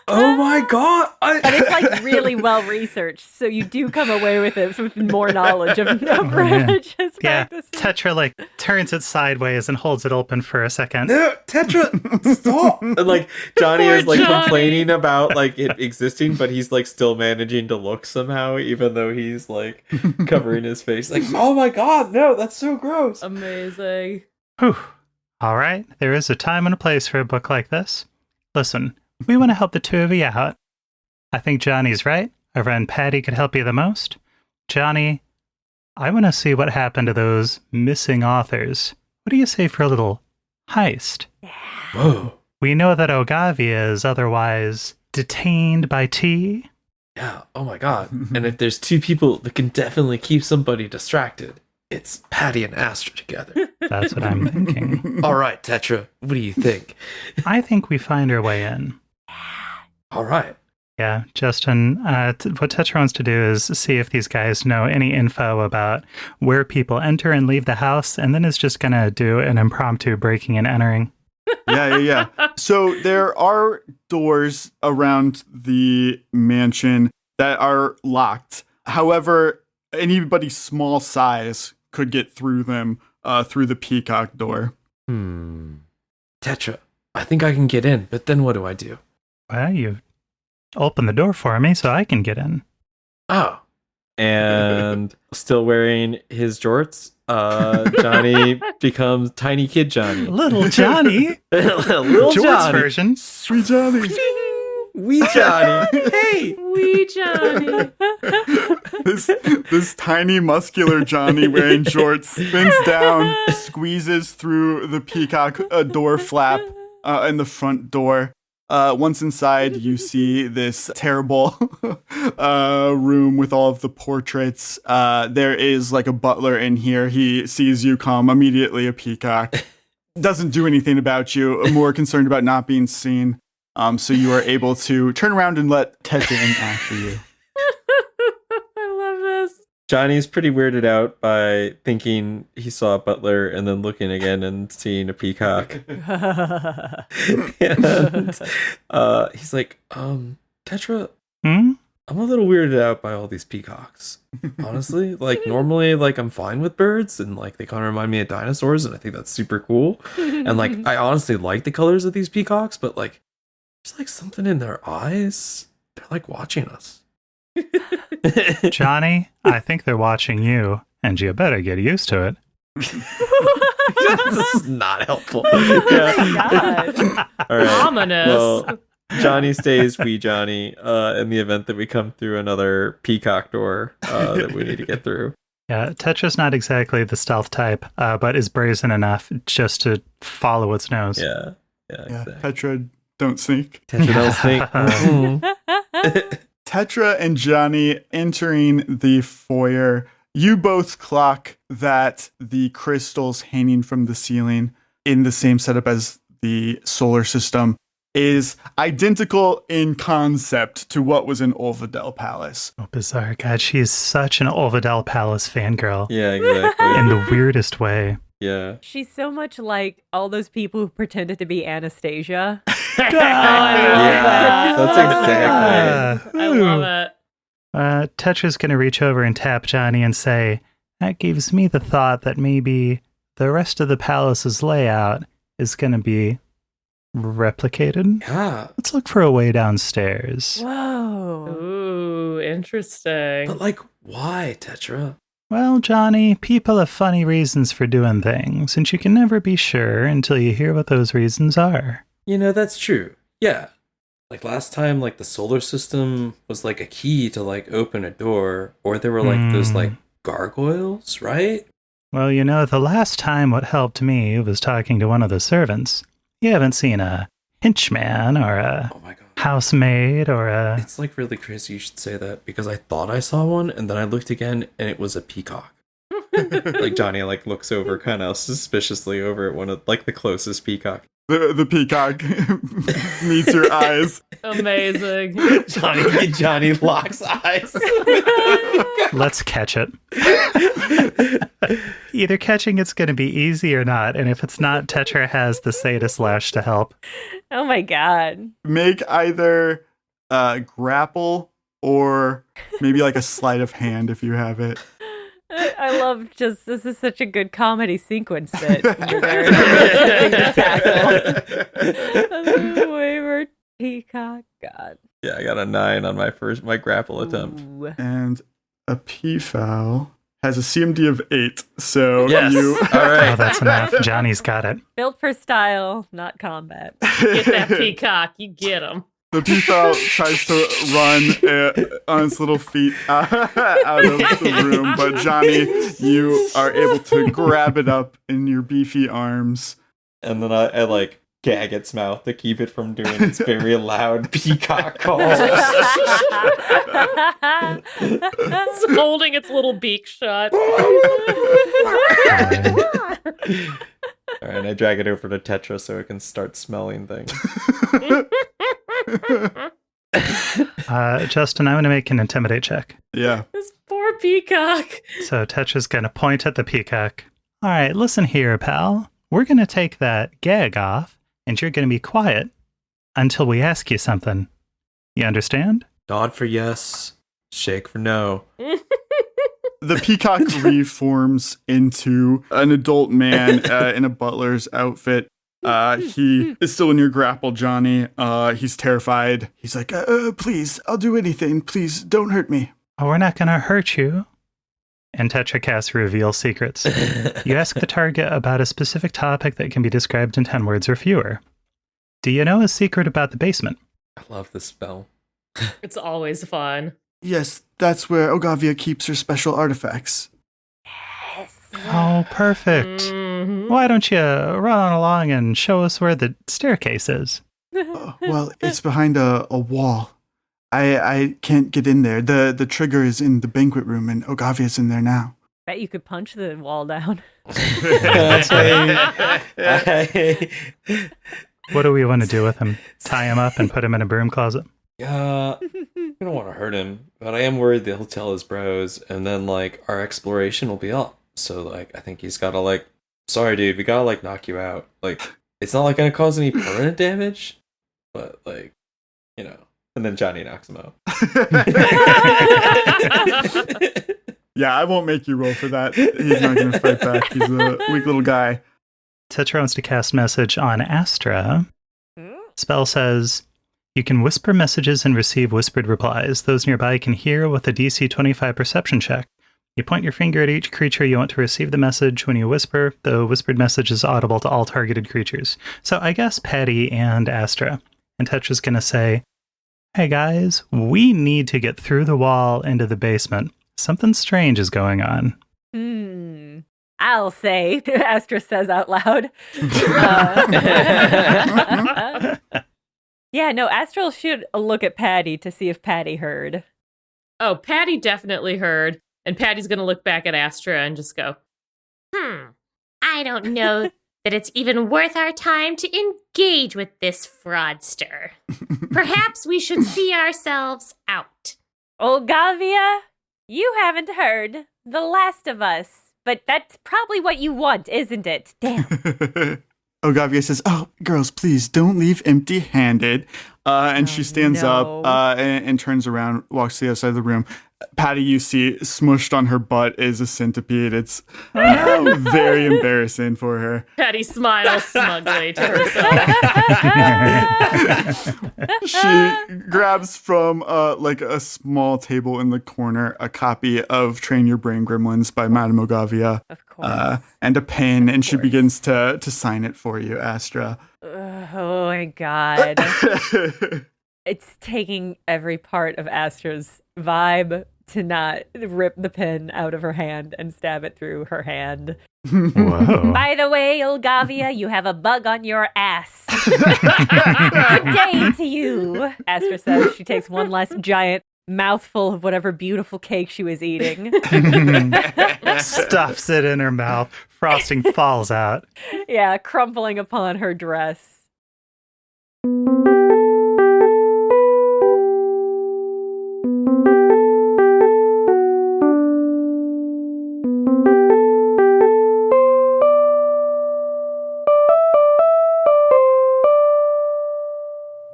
Oh my god! But it's like really well researched, so you do come away with it with more knowledge of religious Yeah, practices. Tetra like turns it sideways and holds it open for a second. No, Tetra, stop! And like Johnny Poor is like Johnny. complaining about like it existing, but he's like still managing to look somehow, even though he's like covering his face. Like, oh my god, no, that's so gross. Amazing. Whew. All right, there is a time and a place for a book like this. Listen, we want to help the two of you out. I think Johnny's right. Our friend Patty could help you the most. Johnny, I want to see what happened to those missing authors. What do you say for a little heist? Whoa. We know that Ogavia is otherwise detained by T. Yeah. Oh my god. And if there's two people that can definitely keep somebody distracted, it's Patty and Astra together. That's what I'm thinking. All right, Tetra, what do you think? I think we find our way in. All right. Yeah, Justin, what Tetra wants to do is see if these guys know any info about where people enter and leave the house, and then is just going to do an impromptu breaking and entering. Yeah. So there are doors around the mansion that are locked. However, anybody small size could get through them through the peacock door. Tetra, I think I can get in, but then what do I do? Well, you open the door for me so I can get in. Oh, and still wearing his jorts, Johnny becomes tiny kid Johnny. Little Johnny. Little Jorts Johnny. version. Sweet Johnny. Wee Johnny. Hey. Wee Johnny. This tiny muscular Johnny wearing jorts spins down, squeezes through the peacock door flap in the front door. Once inside, you see this terrible room with all of the portraits. There is like a butler in here. He sees you come, immediately a peacock. Doesn't do anything about you, more concerned about not being seen. So you are able to turn around and let Tetra in after you. I love this. Johnny's pretty weirded out by thinking he saw a butler and then looking again and seeing a peacock. And he's like, Tetra, I'm a little weirded out by all these peacocks. Honestly, like normally, like I'm fine with birds and like they kind of remind me of dinosaurs and I think that's super cool. And like I honestly like the colors of these peacocks, but like there's like something in their eyes. They're like watching us. Johnny, I think they're watching you, and you better get used to it. This is not helpful. Yeah. All right. Ominous. Well, Johnny stays wee Johnny in the event that we come through another peacock door that we need to get through. Yeah, Tetra's not exactly the stealth type, but is brazen enough just to follow its nose. Yeah, Yeah, exactly. Tetra, don't sneak. Tetra don't sneak. Mhm. Tetra and Johnny entering the foyer. You both clock that the crystals hanging from the ceiling in the same setup as the solar system is identical in concept to what was in Olvidel Palace. Oh, bizarre. God, she is such an Olvidel Palace fangirl. Yeah, exactly. In the weirdest way. Yeah. She's so much like all those people who pretended to be Anastasia. I love that. That's exactly. I love it. Tetra's going to reach over and tap Johnny and say, that gives me the thought that maybe the rest of the palace's layout is going to be replicated. Yeah. Let's look for a way downstairs. Whoa. Ooh, interesting. But like, why, Tetra? Well, Johnny, people have funny reasons for doing things, and you can never be sure until you hear what those reasons are. You know, that's true. Yeah. Like last time, like the solar system was like a key to like open a door, or there were like those like gargoyles, right? Well, you know, the last time what helped me was talking to one of the servants. You haven't seen a henchman or a Oh my god. housemaid or a... It's like really crazy you should say that because I thought I saw one and then I looked again and it was a peacock. Like Johnny like looks over kind of suspiciously over at one of like the closest peacock. The peacock meets your eyes. Amazing. Johnny locks eyes. Let's catch it. Either catching it's going to be easy or not, and if it's not, Tetra has the sadist lash to help. Oh my god. Make either grapple or maybe like a sleight of hand if you have it. I love just, this is such a good comedy sequence that you're there to tackle. Wayward peacock, god. Yeah, I got a 9 on my grapple attempt. Ooh. And a peafowl has a CMD of 8. So Yes. you All right. Oh, that's enough. Johnny's got it. Built for style, not combat. Get that peacock. You get him. The peafowl tries to run on its little feet out of the room, but Johnny, you are able to grab it up in your beefy arms. And then I like gag its mouth to keep it from doing its very loud peacock call. It's holding its little beak shut. All right, I drag it over to Tetra so it can start smelling things. Justin, I'm going to make an intimidate check. Yeah. This poor peacock. So Tetra's going to point at the peacock. All right, listen here, pal. We're going to take that gag off, and you're going to be quiet until we ask you something. You understand? Nod for yes, shake for no. The peacock reforms into an adult man in a butler's outfit. He is still in your grapple, Johnny. He's terrified. He's like, please, I'll do anything. Please, don't hurt me. Oh, we're not going to hurt you. And Tetra casts Reveal Secrets. You ask the target about a specific topic that can be described in 10 words or fewer. Do you know a secret about the basement? I love this spell. It's always fun. Yes, that's where Ogavia keeps her special artifacts. Oh, perfect. Mhm. Why don't you run on along and show us where the staircase is? Well, it's behind a wall. I can't get in there. The trigger is in the banquet room, and Ogavia's in there now. Bet you could punch the wall down. What do we want to do with him? Tie him up and put him in a broom closet? I don't want to hurt him, but I am worried that he'll tell his bros, and then like our exploration will be up. So like I think he's gotta like, sorry dude, we gotta like knock you out. Like it's not like gonna cause any permanent damage, but like, you know. And then Janni knocks him out. Yeah, I won't make you roll for that. He's not going to fight back. He's a weak little guy. Tetra wants to cast message on Astra. Spell says, you can whisper messages and receive whispered replies. Those nearby can hear with a DC 25 perception check. You point your finger at each creature you want to receive the message. When you whisper, the whispered message is audible to all targeted creatures. So I guess Patty and Astra. And Tetra's going to say, hey guys, we need to get through the wall into the basement. Something strange is going on. I'll say, Astra says out loud. Yeah, no, Astral should look at Patty to see if Patty heard. Oh, Patty definitely heard. And Patty's going to look back at Astra and just go, I don't know that it's even worth our time to engage with this fraudster. Perhaps we should see ourselves out. Ogavia, you haven't heard The Last of Us, but that's probably what you want, isn't it? Damn. Ogavia says, oh, girls, please don't leave empty-handed. And she stands up and turns around, walks to the other side of the room. Patty, you see, smushed on her butt is a centipede. It's very embarrassing for her. Patty smiles smugly to herself. She grabs from like a small table in the corner a copy of Train Your Brain Gremlins by Madam Ogavia. Of course. And a pen, and she begins to sign it for you, Astra. Oh my god. It's taking every part of Astra's vibe to not rip the pen out of her hand and stab it through her hand. Whoa. By the way, Ogavia, you have a bug on your ass. Good day to you, Astra says. She takes one last giant mouthful of whatever beautiful cake she was eating. Stuffs it in her mouth. Frosting falls out. Yeah, crumpling upon her dress.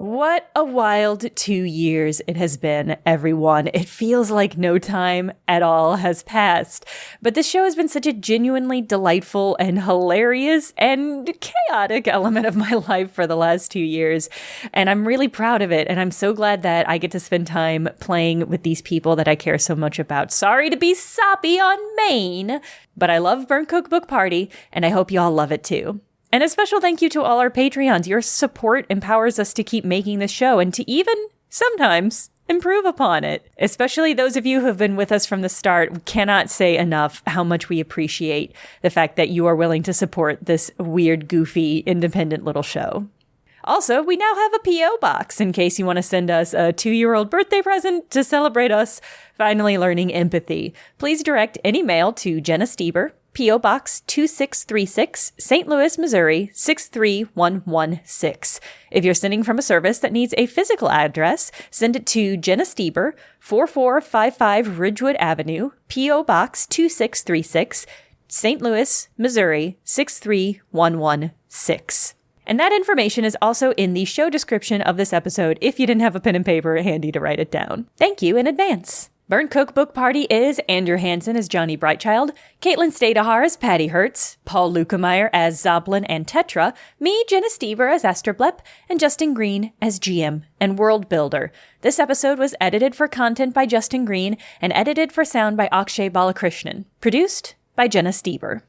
What a wild 2 years it has been, everyone. It feels like no time at all has passed. But this show has been such a genuinely delightful and hilarious and chaotic element of my life for the last 2 years. And I'm really proud of it. And I'm so glad that I get to spend time playing with these people that I care so much about. Sorry to be soppy on Maine, but I love Burnt Cookbook Party, and I hope you all love it too. And a special thank you to all our Patreons. Your support empowers us to keep making this show and to even, sometimes, improve upon it. Especially those of you who have been with us from the start. We cannot say enough how much we appreciate the fact that you are willing to support this weird, goofy, independent little show. Also, we now have a P.O. box in case you want to send us a 2-year-old birthday present to celebrate us finally learning empathy. Please direct any mail to Jenna Stoeber, P.O. Box 2636, St. Louis, Missouri 63116. If you're sending from a service that needs a physical address, send it to Jenna Stoeber, 4455 Ridgewood Avenue, P.O. Box 2636, St. Louis, Missouri 63116. And that information is also in the show description of this episode if you didn't have a pen and paper handy to write it down. Thank you in advance. Burnt Cookbook Party is Andrew Hansen as Johnny Brightchild, Caitlin Stayduhar as Patty Hertz, Paul Luetkemeyer as Zoblin and Tetra, me, Jenna Stoeber as Astrablepp, and Justin Green as GM and World Builder. This episode was edited for content by Justin Green and edited for sound by Akshay Balakrishnan. Produced by Jenna Stoeber.